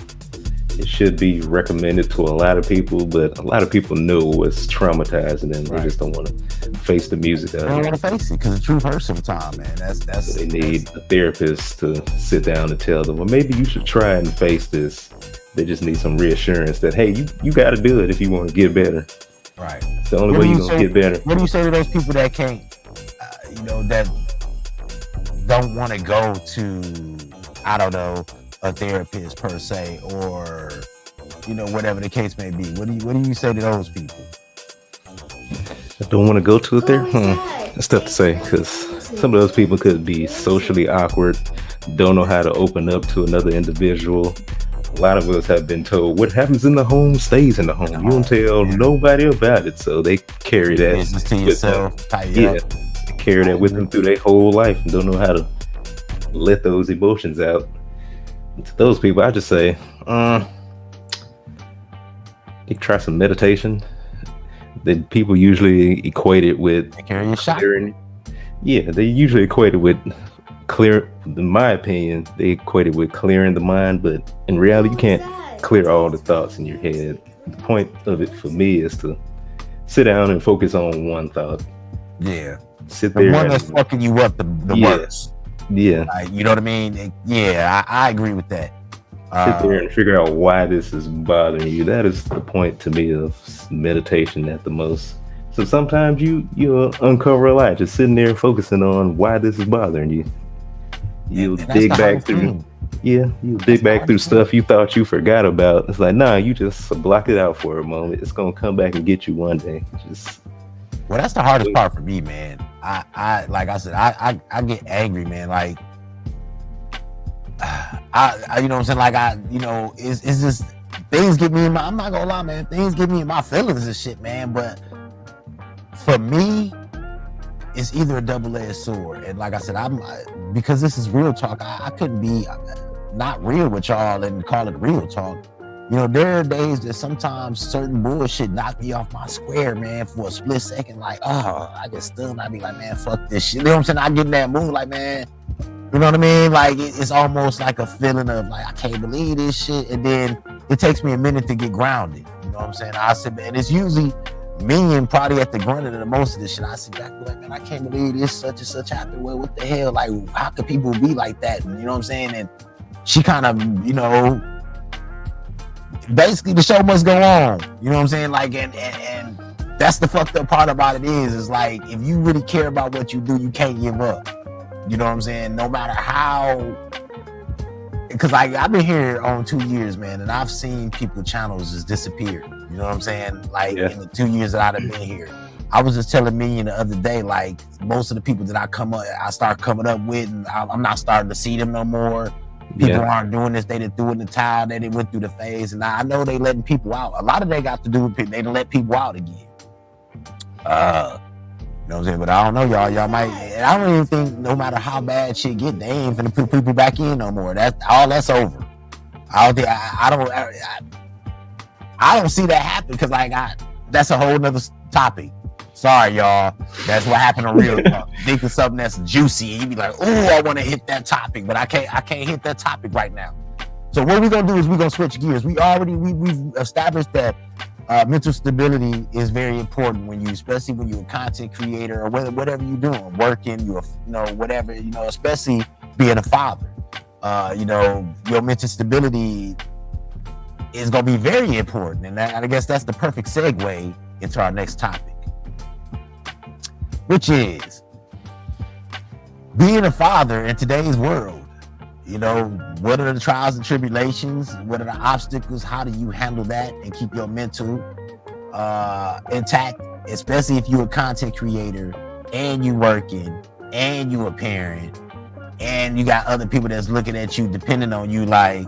It should be recommended to a lot of people, but a lot of people know what's traumatizing them. They just don't want to face the music of it. They don't want to face it because the truth hurts sometimes, man. That's they need a therapist to sit down and tell them, well, maybe you should try and face this. They just need some reassurance that, hey, you got to do it if you want to get better. Right. It's the only way you're going to get better. What do you say to those people that can't, you know, that don't want to go to, I don't know, a therapist per se, or, you know, whatever the case may be? What do you say to those people? I don't want to go to a therapist. It's tough to say, because some of those people could be socially awkward, don't know how to open up to another individual. A lot of us have been told what happens in the home stays in the home. You don't tell nobody about it, so they carry that business to yourself. They carry that with them through their whole life and don't know how to let those emotions out. And to those people, I just say, you try some meditation. That people usually equate it with clearing. Yeah, they usually equate it with clear. In my opinion, they equate it with clearing the mind, but in reality, you can't clear all the thoughts in your head. The point of it for me is to sit down and focus on one thought. Yeah, sit there. The one that's fucking you up the worst. Yeah, like, you know what I mean? Yeah, I agree with that. Sit there and figure out why this is bothering you. That is the point to me of meditation at the most. So sometimes you'll uncover a lot just sitting there focusing on why this is bothering you. You'll dig back through. Yeah, you'll dig back through stuff you thought you forgot about. It's like, nah, you just block it out for a moment. It's gonna come back and get you one day. Well, that's the hardest part for me, man. I like I said, I get angry, man. Like, I you know what I'm saying? Like, you know, it's just things get me in my, I'm not gonna lie, man, things get me in my feelings and shit, man. But for me, it's either a double-edged sword. And like I said, because this is real talk, I couldn't be not real with y'all and call it real talk. You know, there are days that sometimes certain bullshit knock me off my square, man, for a split second. Like, oh, I get stunned. I be like, man, fuck this shit. You know what I'm saying? I get in that mood, like, man, you know what I mean? Like, it's almost like a feeling of, like, I can't believe this shit. And then it takes me a minute to get grounded. You know what I'm saying? I sit, and it's usually me and probably at the grunt of the most of this shit, I sit back and be like, man, I can't believe this such and such happened. Well, what the hell? Like, how could people be like that? And, you know what I'm saying? And she kind of, you know, basically the show must go on. You know what I'm saying? Like, and that's the fucked up part about it is like, if you really care about what you do, you can't give up. You know what I'm saying? No matter how, because like I've been here on 2 years, man, and I've seen people channels just disappear. You know what I'm saying? Like in the 2 years that I've been here, I was just telling me the other day, like most of the people that I start coming up with, and I'm not starting to see them no more. People aren't doing this. They done threw in the towel. They done went through the phase, and I know they letting people out. A lot of they got to do with people. They done let people out again. You know what I'm saying? But I don't know, y'all might. And I don't even think no matter how bad shit get, they ain't finna put people back in no more. That's over. I don't see that happen because like that's a whole nother topic. Sorry, y'all. That's what happened on Real Talk. Think of something that's juicy, and you be like, "Oh, I want to hit that topic," but I can't hit that topic right now. So what we're gonna do is we're gonna switch gears. We've established that mental stability is very important especially when you're a content creator or whatever you're doing, working, whatever, especially being a father. Your mental stability is gonna be very important, and I guess that's the perfect segue into our next topic, which is being a father in today's world. What are the trials and tribulations? What are the obstacles? How do you handle that and keep your mental intact, especially if you're a content creator and you working and you a parent and you got other people that's looking at you, depending on you. Like,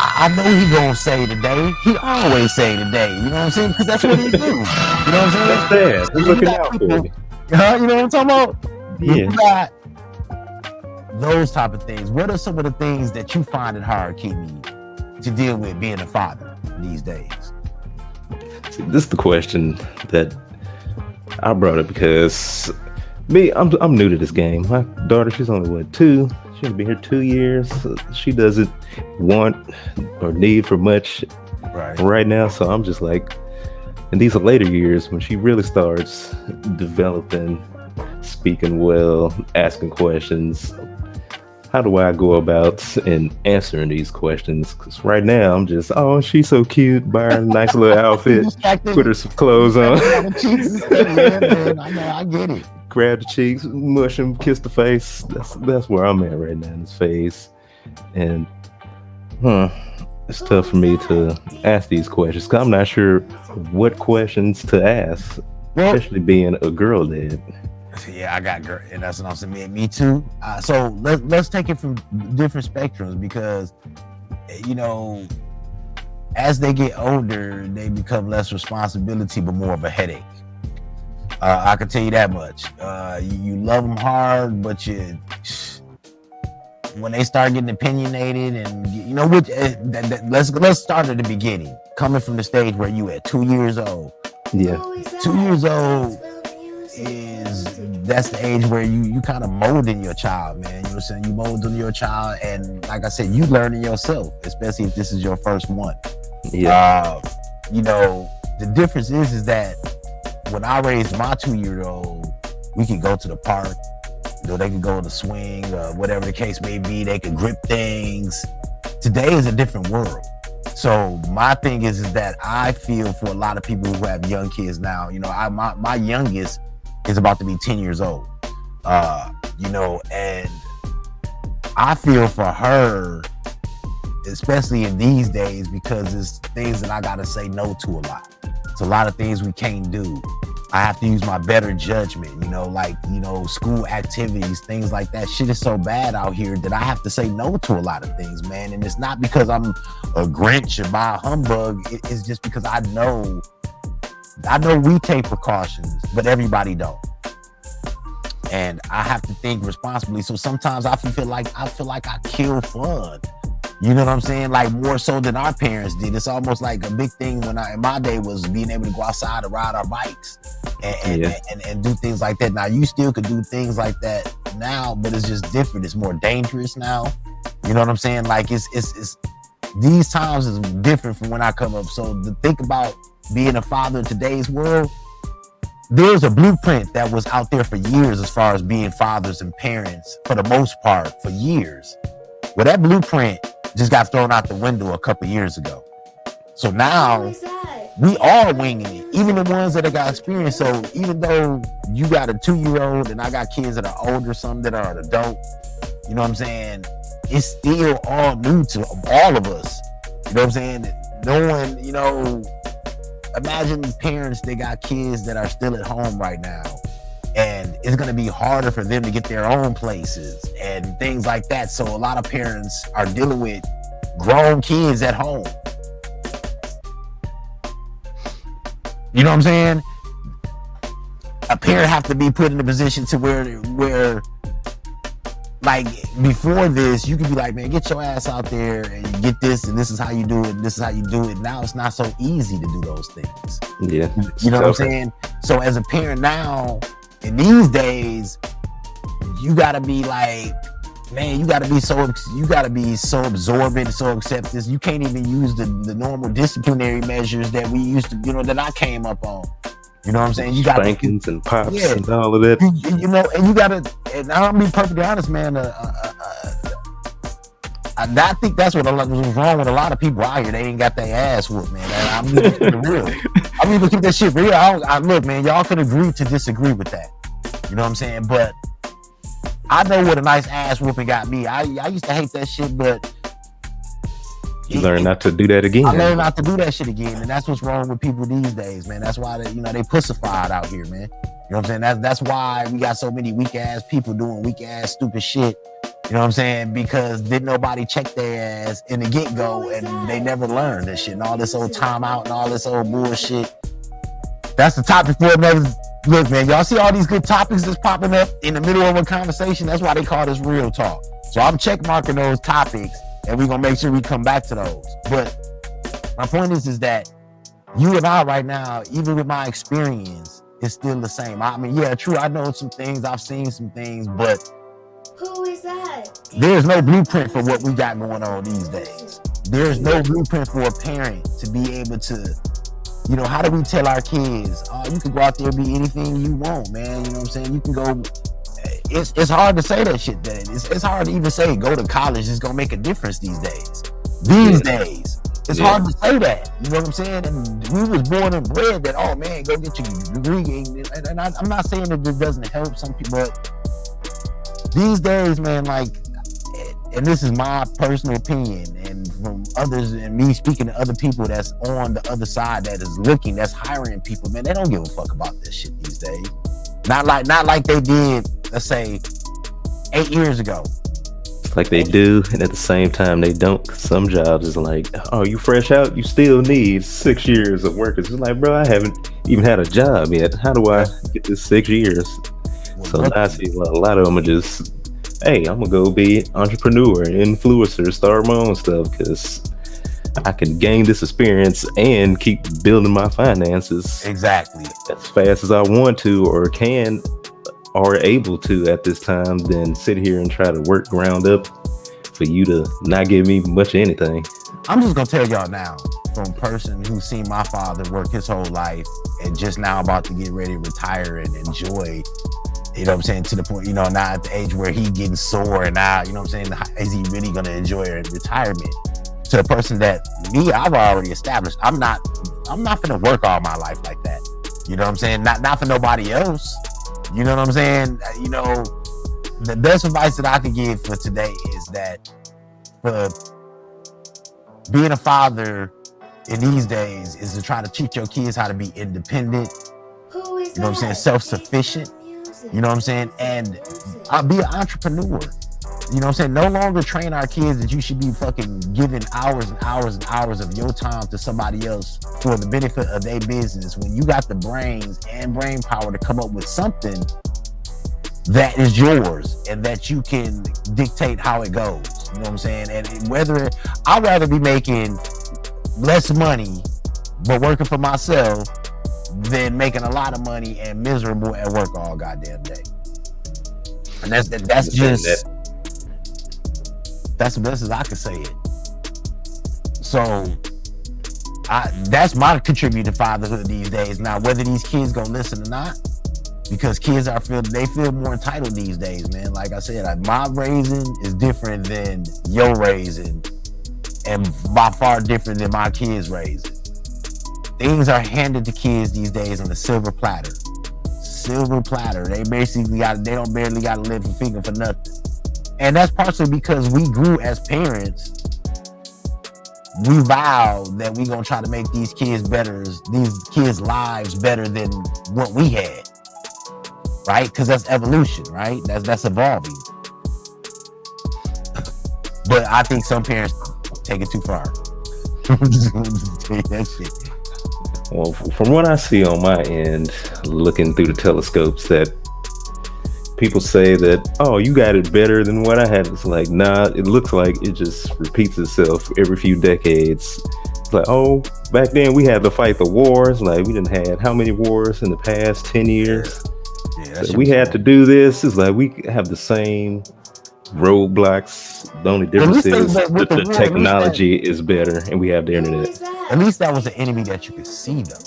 I know he gonna say today. He always say today. You know what I'm saying? Because that's what he do. You know what I'm saying? That's bad. He's looking out for me. You know what I'm talking about? Yeah. You got those type of things. What are some of the things that you find it hard, Keemy, to deal with being a father these days? See, this is the question that I brought up because I'm new to this game. My daughter, she's only 2. She's been here 2 years. She doesn't want or need for much right now. So I'm just like, in these later years, when she really starts developing, speaking well, asking questions, how do I go about in answering these questions? Because right now I'm just, oh, she's so cute, buy her a nice little outfit, put her some clothes on. I get it. Grab the cheeks, mush them, kiss the face. That's where I'm at right now in this phase. And it's tough for me to ask these questions because I'm not sure what questions to ask, especially being a girl dad. Yeah, I got girl, and that's what I'm saying. Me too. So let's take it from different spectrums because, as they get older, they become less responsibility, but more of a headache. I can tell you that much. You love them hard, but when they start getting opinionated, and let's start at the beginning. Coming from the stage where you at 2 years old. Yeah. 2 years old that's the age where you kind of molding your child, man. You know what I'm saying? You molding your child, and like I said, you learning yourself, especially if this is your first one. Yeah. The difference is that when I raised my 2-year-old, we could go to the park. They could go on the swing, whatever the case may be. They could grip things. Today is a different world. So my thing is that I feel for a lot of people who have young kids now. My youngest is about to be 10 years old. And I feel for her, especially in these days, because it's things that I gotta say no to a lot. It's a lot of things we can't do. I have to use my better judgment, school activities, things like that. Shit is so bad out here that I have to say no to a lot of things, man. And it's not because I'm a Grinch or by a humbug. It's just because I know we take precautions, but everybody don't. And I have to think responsibly. So sometimes I feel like I kill fun. You know what I'm saying? Like more so than our parents did. It's almost like a big thing in my day was being able to go outside and ride our bikes and do things like that. Now you still could do things like that now, but it's just different. It's more dangerous now. You know what I'm saying? Like it's these times is different from when I come up. So to think about being a father in today's world, there's a blueprint that was out there for years as far as being fathers and parents for the most part for years. Well, that blueprint just got thrown out the window a couple years ago. So now we are winging it, even the ones that have got experience. So even though you got a 2-year-old and I got kids that are older, some that are an adult, you know what I'm saying? It's still all new to all of us. You know what I'm saying? No one, you know, imagine parents, they got kids that are still at home right now. And it's going to be harder for them to get their own places and things like that. So a lot of parents are dealing with grown kids at home. You know what I'm saying? A parent have to be put in a position to where like before this, you could be like, man, get your ass out there and you get this, and this is how you do it, and this is how you do it. Now it's not so easy to do those things. Yeah. You know what I'm saying? So as a parent now, in these days, you gotta be like, man, you gotta be so absorbent, so accepting. You can't even use the normal disciplinary measures that we used to, you know, that I came up on. You know what I'm saying? You got spankings and pops and all of that. You know, and you gotta, and I'm gonna be perfectly honest, man. I think that's what was wrong with a lot of people out here. They ain't got their ass whooped, man. I'm even keep it real. I'm even keep that shit real. I look, man, y'all can agree to disagree with that. You know what I'm saying? But I know what a nice ass whooping got me. I used to hate that shit, but you learn not to do that again. I learned not to do that shit again, and that's what's wrong with people these days, man. That's why they pussified out here, man. You know what I'm saying? That's why we got so many weak ass people doing weak ass stupid shit. You know what I'm saying? Because didn't nobody check their ass in the get go, and they never learned this shit and all this old timeout and all this old bullshit. That's the topic for another. Look, man, y'all see all these good topics that's popping up in the middle of a conversation? That's why they call this real talk. So I'm check marking those topics, and we're gonna make sure we come back to those. But my point is that you and I right now, even with my experience, it's still the same. I mean, yeah, true, I know some things, I've seen some things, but who is that? There's no blueprint for what we got going on these days. There's no blueprint for a parent to be able to, you know, how do we tell our kids, oh, you can go out there and be anything you want, man. You know what I'm saying? You can go, it's hard to say that shit. It's hard to even say go to college is gonna make a difference these days. It's hard to say that. You know what I'm saying? And we was born and bred that, oh man, go get your degree. And I'm not saying that this doesn't help some people, but these days, man, like, and this is my personal opinion, and from others, and me speaking to other people that's on the other side that is looking, that's hiring people, man, they don't give a fuck about this shit these days. Not like they did, let's say, 8 years ago. It's like they do, and at the same time they don't. Some jobs is like, oh, you fresh out, you still need 6 years of work. It's like, bro, I haven't even had a job yet. How do I get this 6 years? So now I see a lot of them are just, hey, I'm gonna go be entrepreneur, influencer, start my own stuff because I can gain this experience and keep building my finances exactly as fast as I want to, or can, or able to at this time, than sit here and try to work ground up for you to not give me much of anything. I'm just gonna tell y'all now, from a person who's seen my father work his whole life and just now about to get ready to retire and enjoy. You know what I'm saying? To the point, you know, now at the age where he getting sore and now, you know what I'm saying? Is he really going to enjoy retirement? To the person that me, I've already established, I'm not going to work all my life like that. You know what I'm saying? Not for nobody else. You know what I'm saying? You know, the best advice that I could give for today is that for being a father in these days is to try to teach your kids how to be independent. You know what I'm saying? Self-sufficient. You know what I'm saying? And I'll be an entrepreneur. You know what I'm saying? No longer train our kids that you should be fucking giving hours and hours and hours of your time to somebody else for the benefit of their business when you got the brains and brain power to come up with something that is yours and that you can dictate how it goes. You know what I'm saying? And whether I'd rather be making less money but working for myself than making a lot of money and miserable at work all goddamn day. And that's just that's the best as I can say it. So That's my contribute to fatherhood these days. Now, whether these kids gonna listen or not, because kids feel more entitled these days, man. Like I said, my raising is different than your raising, and by far different than my kids' raising. Things are handed to kids these days on a silver platter. Silver platter. They don't barely got to live a finger for nothing. And that's partially because we grew as parents. We vowed that we gonna try to make these kids' lives better than what we had, right? Because that's evolution, right? That's evolving. But I think some parents take it too far. I'm just gonna tell you that shit. Well, from what I see on my end, looking through the telescopes, that people say that, oh, you got it better than what I had. It's like, nah, it looks like it just repeats itself every few decades. It's like, oh, back then we had to fight the wars. Like, we didn't have how many wars in the past 10 years? Yeah, so we had to do this. It's like we have the same roadblocks. The only difference is the technology is better and we have the internet. At least that was an enemy that you could see, though.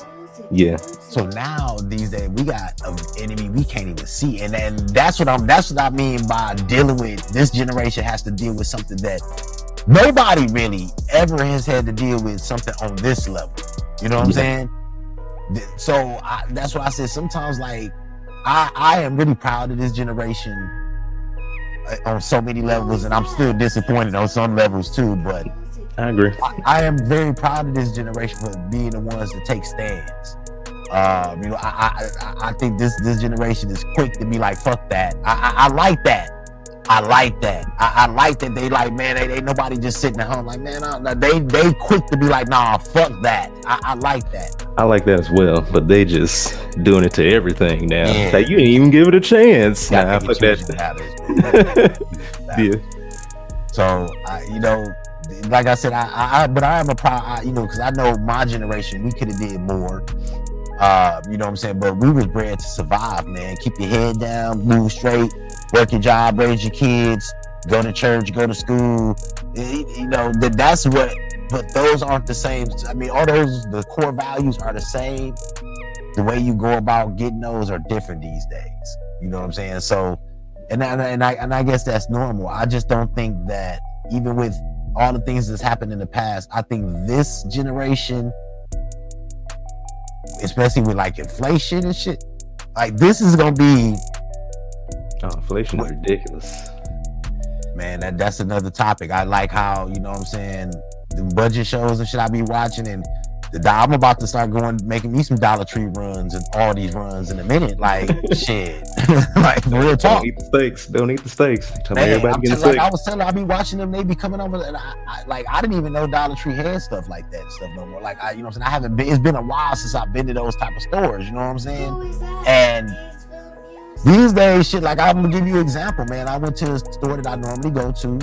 Yeah. So now these days we got an enemy we can't even see, and then that's what I mean by dealing with. This generation has to deal with something that nobody really ever has had to deal with, something on this level. You know what I'm saying? So that's why I said sometimes, like, I am really proud of this generation on so many levels, and I'm still disappointed on some levels too. But I agree. I am very proud of this generation for being the ones to take stands. I think this generation is quick to be like, fuck that. I like that. I like that. I like that they like, man, ain't nobody just sitting at home like, man, they quick to be like, nah, fuck that. I like that. I like that as well, but they just doing it to everything now. Yeah. Like, you didn't even give it a chance. Nah, fuck that. Yeah. So, like I said, but I am a proud, because I know my generation, we could have did more. You know what I'm saying? But we was bred to survive, man. Keep your head down, move straight, work your job, raise your kids, go to church, go to school. That's what, but those aren't the same. I mean, the core values are the same. The way you go about getting those are different these days. You know what I'm saying? So, and I guess that's normal. I just don't think that, even with all the things that's happened in the past, I think this generation, especially with like inflation and shit, like, this is gonna be, inflation is ridiculous, man. That's another topic. I like how, you know what I'm saying, the budget shows and shit I be watching, and I'm about to start making me some Dollar Tree runs and all these runs in a minute. Like, shit. Like, real talk. Don't eat the steaks. Man, I was telling her, I be watching them, they be coming over, and I didn't even know Dollar Tree had stuff like that no more. Like, you know what I'm saying? I haven't been, it's been a while since I've been to those type of stores, you know what I'm saying? And these days, shit, like, I'm gonna give you an example, man. I went to a store that I normally go to,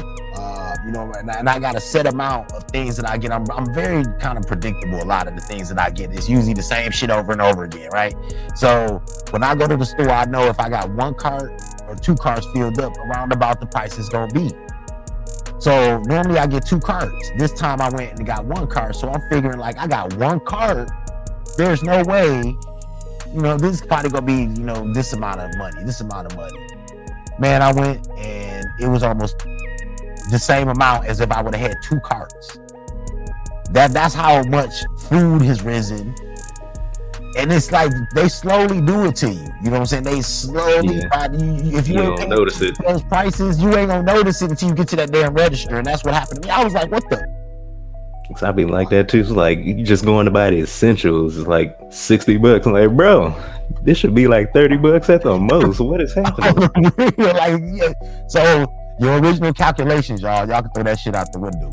and I got a set amount of things that I get. I'm very kind of predictable. A lot of the things that I get, it's usually the same shit over and over again, right? So when I go to the store, I know if I got one cart or two carts filled up, around about the price is gonna be. So normally I get 2 carts. This time I went and got 1 cart. So I'm figuring, like, I got 1 cart. There's no way, this is probably gonna be, this amount of money. Man, I went and it was almost the same amount as if I would have had 2 carts. That's how much food has risen. And it's like they slowly do it to you. You know what I'm saying? They slowly, if you don't notice it, those prices, you ain't gonna notice it until you get to that damn register. And that's what happened to me. I was like, what the? Cause I be like that too. It's like, you just going to buy the essentials. It's like $60. I'm like, bro, this should be like $30 at the most. What is happening? Like, yeah. So your original calculations, y'all can throw that shit out the window.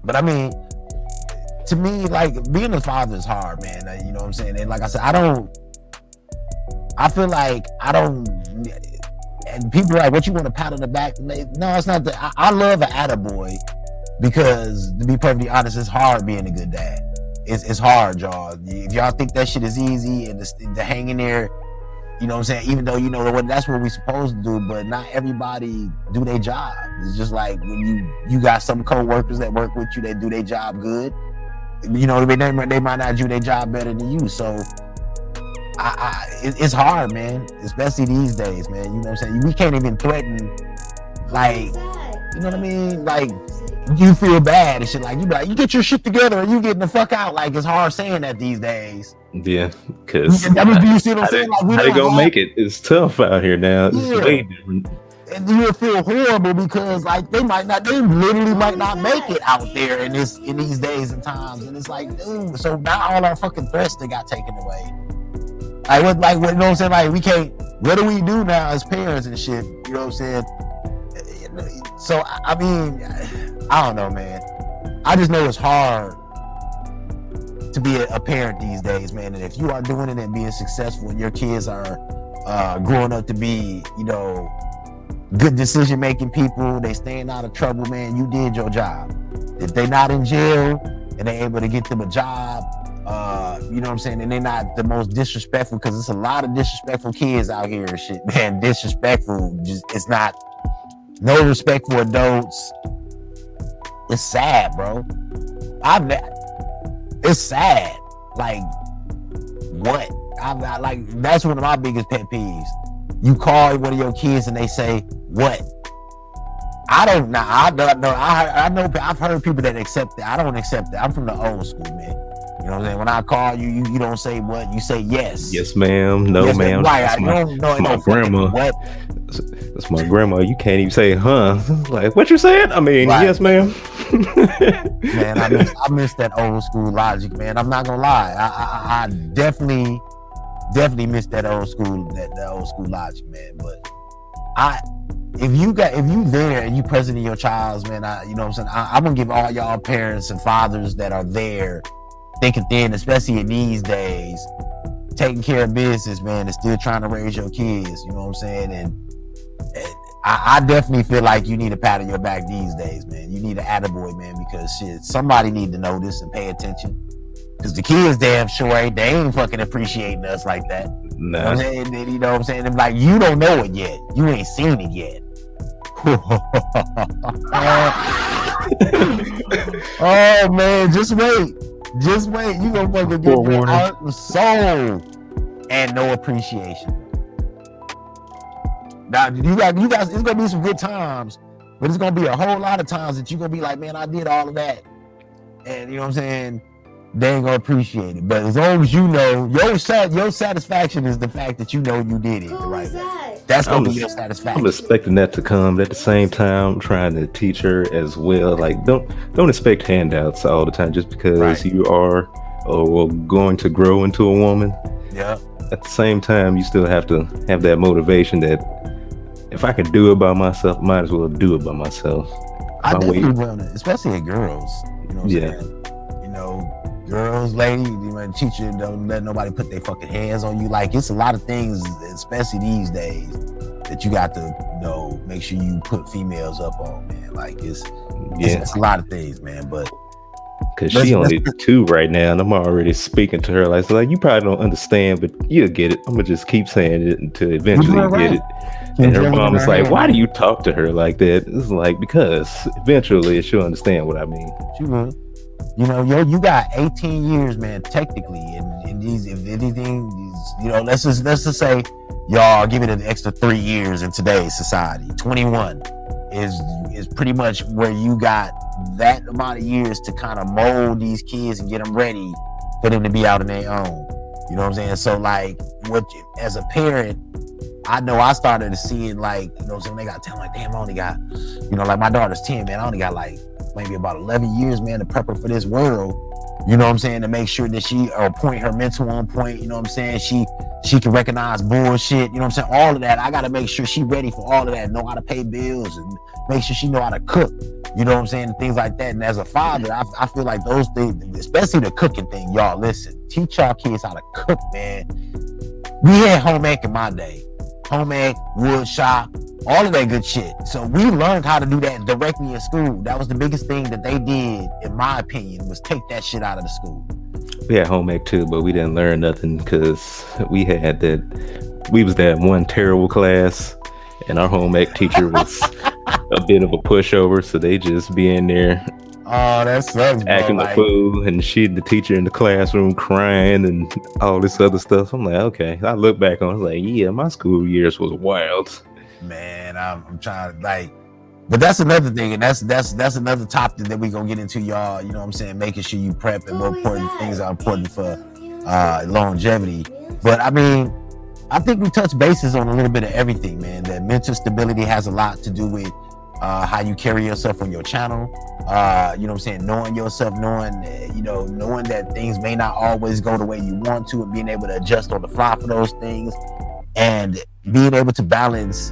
But I mean, to me, like, being a father is hard, man. You know what I'm saying? And like I said, I feel like I don't, and people are like, what, you want to pat on the back? No, it's not that. I love an attaboy, because to be perfectly honest, it's hard being a good dad. It's hard, y'all. If y'all think that shit is easy and to hang in there, you know what I'm saying? Even though that's what we supposed to do, but not everybody do their job. It's just like when you got some co-workers that work with you that do their job good, you know, they might not do their job better than you. So it's hard, man, especially these days, man. You know what I'm saying? We can't even threaten, like, you know what I mean? Like, you feel bad and shit. Like, you be like, you get your shit together or you getting the fuck out. Like, it's hard saying that these days. Yeah, because you see what I'm saying? Like, how they gonna make it? It's tough out here now. It's way different. And you feel horrible because, like, they literally might not make it out there in these days and times. And it's like, dude, so now all our fucking threats that got taken away. What, you know what I'm saying? Like, we can't, what do we do now as parents and shit? You know what I'm saying? So, I mean, I don't know, man. I just know it's hard to be a parent these days, man. And if you are doing it and being successful and your kids are growing up to be, you know, good decision-making people, they staying out of trouble, man, you did your job. If they not in jail and they able to get them a job, you know what I'm saying, and they're not the most disrespectful, because it's a lot of disrespectful kids out here and shit, man. Disrespectful, just, it's not, no respect for adults. It's sad, bro. It's sad. Like, what? Like, that's one of my biggest pet peeves. You call one of your kids and they say, what? I don't know. I know. I've heard people that accept it. I don't accept it. I'm from the old school, man. You know what I'm saying? When I call you, you don't say what, you say yes. Yes, ma'am. No, yes, ma'am. Right. That's my grandma. What? That's my grandma. You can't even say, huh? Like, what you said? I mean, right. Yes, ma'am. Man, I miss that old school logic, man. I'm not gonna lie. I definitely miss that old school logic, man. But if you there and you present in your child's, man, you know what I'm saying? I'm gonna give all y'all parents and fathers that are there thinking thin, especially in these days, taking care of business, man, and still trying to raise your kids, you know what I'm saying? And I definitely feel like you need a pat on your back these days, man. You need an attaboy, man, because shit, somebody need to know this and pay attention. Because the kids damn sure they ain't fucking appreciating us like that. Nah. You know what I'm saying? They're like, you don't know it yet. You ain't seen it yet. Oh man, just wait. Just wait. You gonna fucking get your heart and soul and no appreciation. Now you guys, it's gonna be some good times, but it's gonna be a whole lot of times that you're gonna be like, man, I did all of that. And you know what I'm saying? They ain't gonna appreciate it. But as long as you know, your satisfaction is the fact that you know you did it. Right? That's gonna be your satisfaction. I'm expecting that to come. At the same time, I'm trying to teach her as well. Like, don't expect handouts all the time just because you are going to grow into a woman. Yeah. At the same time, you still have to have that motivation that if I can do it by myself, might as well do it by myself. I definitely will, especially in girls. You know what I'm saying? You know, girls, ladies, you know, teacher, don't let nobody put their fucking hands on you. Like, it's a lot of things, especially these days, that you got to, you know, make sure you put females up on, man. Like, it's a lot of things, man. But because she only 2 right now, and I'm already speaking to her like you probably don't understand, but you'll get it. I'm gonna just keep saying it until eventually you get it. And her mom is like, why do you talk to her like that? It's like, because eventually she'll understand what I mean. She will. You know, you got 18 years, man, technically, and these, if anything, you know, let's just say y'all give it an extra 3 years in today's society. 21 is pretty much where you got that amount of years to kind of mold these kids and get them ready for them to be out on their own. You know what I'm saying? So, like, as a parent, I know I started seeing, like, you know what I'm saying, they got 10, like, damn, I only got, you know, like, my daughter's 10, man, I only got, like, maybe about 11 years, man, to prep her for this world. You know what I'm saying? To make sure that she, or point her mental on point, you know what I'm saying? She can recognize bullshit, you know what I'm saying? All of that. I got to make sure she ready for all of that, know how to pay bills and make sure she know how to cook, you know what I'm saying? Things like that. And as a father, I feel like those things, especially the cooking thing, y'all, listen, teach y'all kids how to cook, man. We had home ec in my day. Home ec, wood shop, all of that good shit. So we learned how to do that directly in school. That was the biggest thing that they did, in my opinion, was take that shit out of the school. We had home ec too, but we didn't learn nothing because we was that one terrible class, and our home ec teacher was a bit of a pushover, so they just be in there Oh, that sucks, bro. acting a fool, and the teacher in the classroom crying and all this other stuff. I'm like, okay. I look back on it, I was like, yeah, my school years was wild. Man, I'm trying to but that's another thing, and that's another topic that we're gonna get into, y'all. You know what I'm saying? Making sure you prep and what important things are important for longevity. But I mean, I think we touched bases on a little bit of everything, man. That mental stability has a lot to do with how you carry yourself on your channel. You know what I'm saying? Knowing yourself, knowing that things may not always go the way you want to, and being able to adjust on the fly for those things, and being able to balance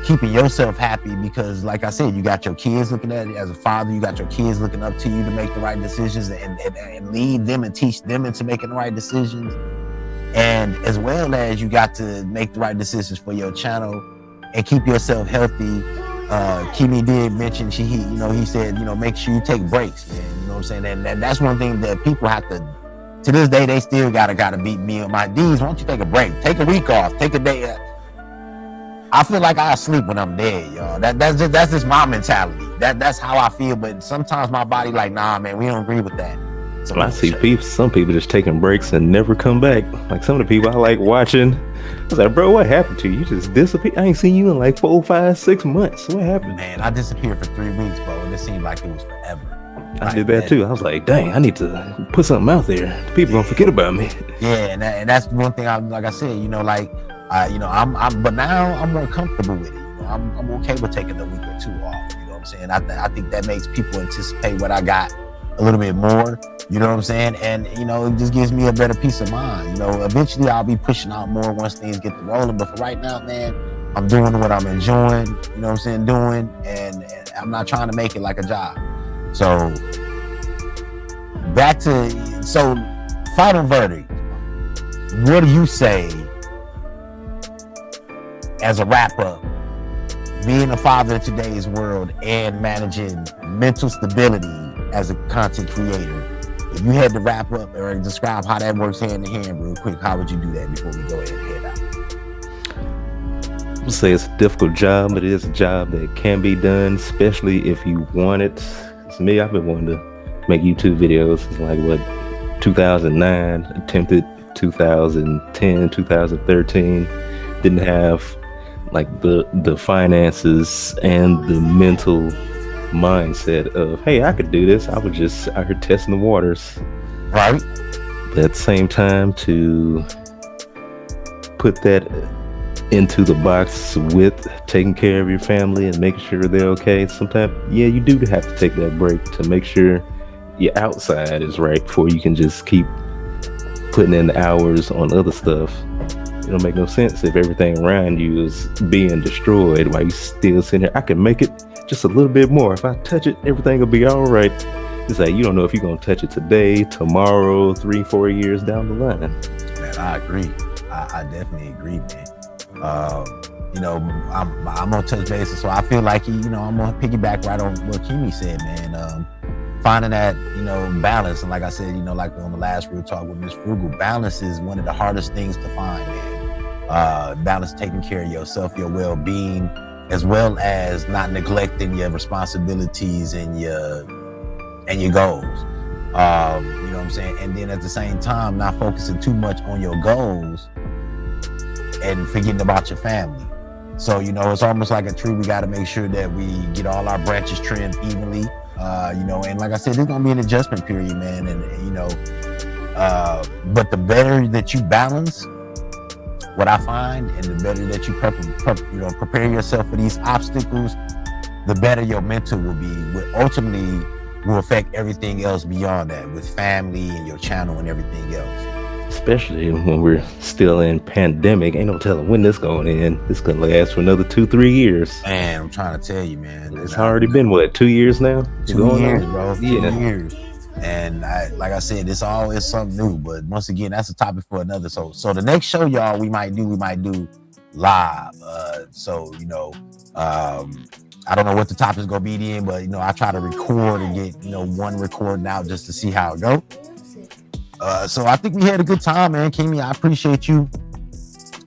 keeping yourself happy, because like I said, you got your kids looking at it. As a father, you got your kids looking up to you to make the right decisions and lead them and teach them into making the right decisions. And as well as you got to make the right decisions for your channel and keep yourself healthy. Keemy did mention, he said, make sure you take breaks, man. You know what I'm saying? And that's one thing that people have to this day, they still gotta beat me on my D's. Why don't you take a break? Take a week off, take a day. I feel like I sleep when I'm dead, y'all. That's just my mentality. That's how I feel. But sometimes my body like, nah, man, we don't agree with that. So I see some people just taking breaks and never come back. Like some of the people I like watching, I was like, bro, what happened to you? You just disappeared. I ain't seen you in like 4, 5, 6 months. What happened? Man, I disappeared for 3 weeks, bro, and it seemed like it was forever. I did that too. I was like, dang, I need to put something out there. People gonna forget about me. Yeah, and that's one thing. Like I said, but now I'm more comfortable with it. I'm okay with taking a week or 2 off. You know what I'm saying? I think that makes people anticipate what I got a little bit more. You know what I'm saying? And it just gives me a better peace of mind. Eventually I'll be pushing out more once things get to rolling. But for right now, man, I'm doing what I'm enjoying. You know what I'm saying? And I'm not trying to make it like a job. So final verdict. What do you say as a wrap up, being a father in today's world and managing mental stability as a content creator? If you had to wrap up or describe how that works hand in hand real quick, how would you do that before we go ahead and head out? I would say it's a difficult job, but it is a job that can be done, especially if you want it. To me, I've been wanting to make YouTube videos since like 2009, attempted 2010, 2013, didn't have like the finances and the mental mindset of, hey, I could do this. I was just out here testing the waters. Right. But at the same time, to put that into the box with taking care of your family and making sure they're okay, sometimes, yeah, you do have to take that break to make sure your outside is right before you can just keep putting in the hours on other stuff. It don't make no sense if everything around you is being destroyed while you still sitting here. I can make it just a little bit more. If I touch it, everything will be all right. It's like, you don't know if you're going to touch it today, tomorrow, 3, 4 years down the line. Man, I agree. I definitely agree, man. I'm on touch basis, so I feel like, I'm going to piggyback right on what Keemy said, man. Finding that, balance. And like I said, like on the last Real Talk with Miss Frugal, balance is one of the hardest things to find, man. Balance, taking care of yourself, your well-being, as well as not neglecting your responsibilities and your goals. You know what I'm saying? And then at the same time, not focusing too much on your goals and forgetting about your family. So, it's almost like a tree. We got to make sure that we get all our branches trimmed evenly. And like I said, there's going to be an adjustment period, man. But the better that you balance, what I find, and the better that you prepare yourself for these obstacles, the better your mental will be, which ultimately will affect everything else beyond that, with family and your channel and everything else. Especially when we're still in pandemic. Ain't no telling when this going to end. This could last for another 2-3 years. Man, I'm trying to tell you, man. It's already been, 2 years now? 2 years, bro. 2 years. And like I said, it's always something new. But once again, that's a topic for another. So the next show, y'all, we might do live. I don't know what the topic's gonna be then, but I try to record and get one recording out just to see how it go. So I think we had a good time, man. Keemy, I appreciate you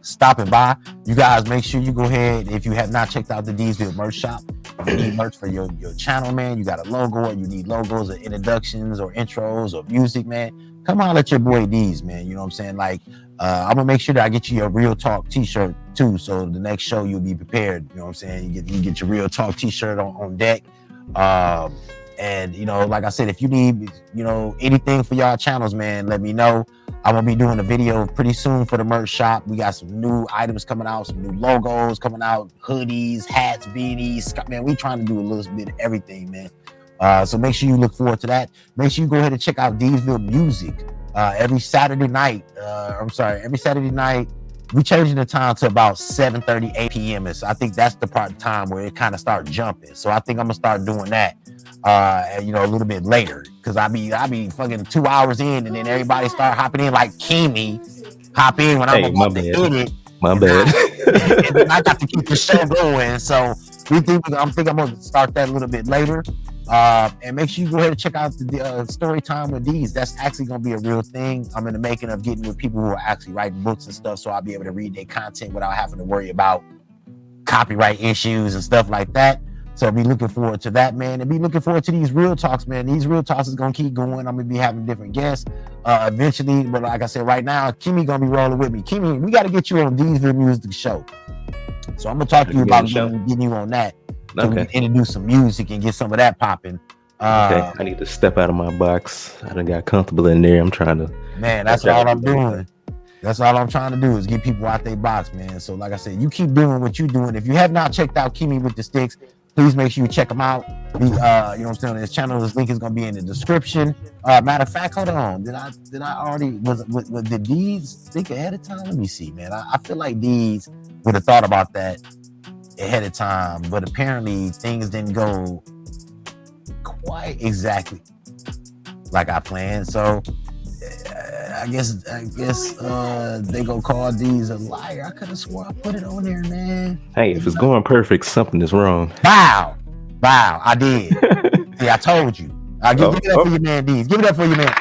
stopping by. You guys make sure you go ahead, if you have not checked out the D'sville merch shop, If you need merch for your channel, man, you got a logo, or you need logos or introductions or intros or music, man, come on at your boy D's, man. You know what I'm saying? Like, I'm gonna make sure that I get you your Real Talk t-shirt too, so the next show you'll be prepared. You know what I'm saying? You get your Real Talk t-shirt on deck. And you know, like I said, if you need, you know, anything for y'all channels, man, let me know. I'm gonna be doing a video pretty soon for the merch shop. We got some new items coming out, some new logos coming out, hoodies, hats, beanies. Man, we trying to do a little bit of everything, man. So make sure you look forward to that. Make sure you go ahead and check out Deesville Music every Saturday night. Every Saturday night. We changing the time to about 7:30, 8 p.m. And so I think that's the part of time where it kind of start jumping. So I think I'm gonna start doing that, you know, a little bit later, because I be fucking 2 hours in, and then everybody start hopping in like Keemy hop in when I'm about to hit it. My bad. And then I got to keep the show going. So I'm gonna start that a little bit later. And make sure you go ahead and check out the story time with these. That's actually gonna be a real thing. I'm in the making of getting with people who are actually writing books and stuff, so I'll be able to read their content without having to worry about copyright issues and stuff like that. So be looking forward to that, man, and be looking forward to these real talks, man. These real talks is gonna keep going. I'm gonna be having different guests eventually, but like I said, right now, Keemy gonna be rolling with me. Keemy, we got to get you on Deesville Music Show. So I'm gonna talk to you about getting you on that. So we can introduce some music and get some of that popping. Okay, I need to step out of my box. I done got comfortable in there. I'm trying to. Man, that's all I'm doing. That's all I'm trying to do is get people out their box, man. So like I said, you keep doing what you're doing. If you have not checked out Keemy with the Sticks, please make sure you check him out. You know what I'm saying? His channel, his link is gonna be in the description. Matter of fact, hold on. Did I already did D's think ahead of time? Let me see, man. I feel like D's would have thought about that ahead of time, but apparently things didn't go quite exactly like I planned. So I guess they gonna call D's a liar. I could have swore I put it on there, man. Hey, if it's going perfect, something is wrong. Wow, I did. See, I told you. Give it up for your man D's. Give it up for your man.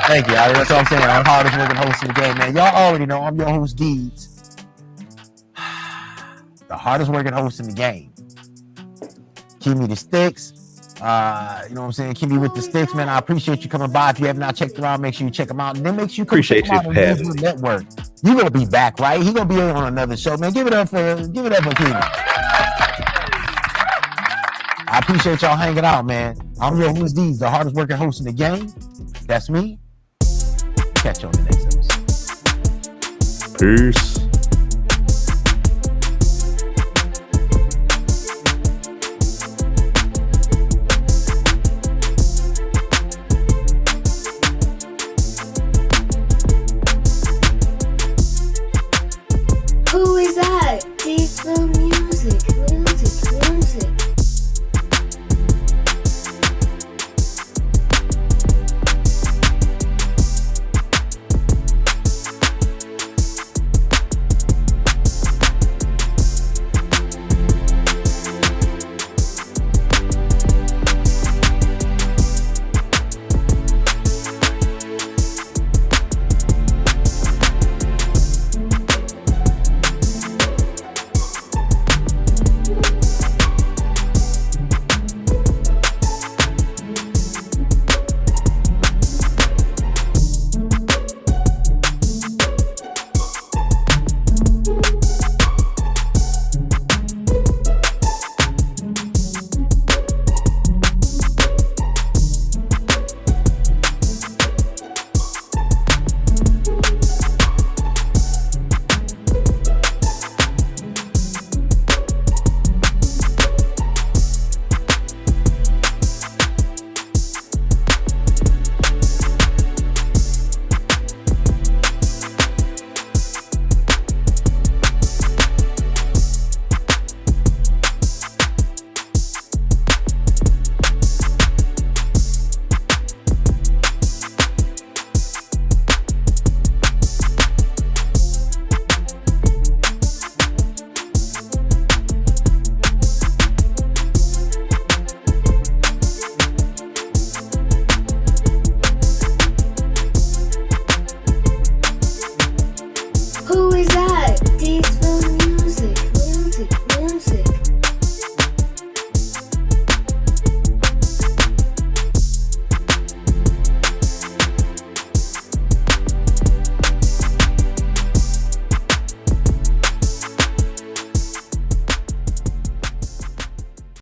Thank you. That's what I'm saying. I'm the hardest working host in the game, man. Y'all already know I'm your host, D's. The hardest working host in the game. Keemy the Sticks. You know what I'm saying? Keemy with the Sticks, man. I appreciate you coming by. If you have not checked them out, make sure you check them out. And then make sure you appreciate you on the network. You're gonna be back, right? He's gonna be on another show, man. Give it up for Keemy. I appreciate y'all hanging out, man. I'm your host, D's, the hardest working host in the game. That's me. Catch you on the next episode. Peace.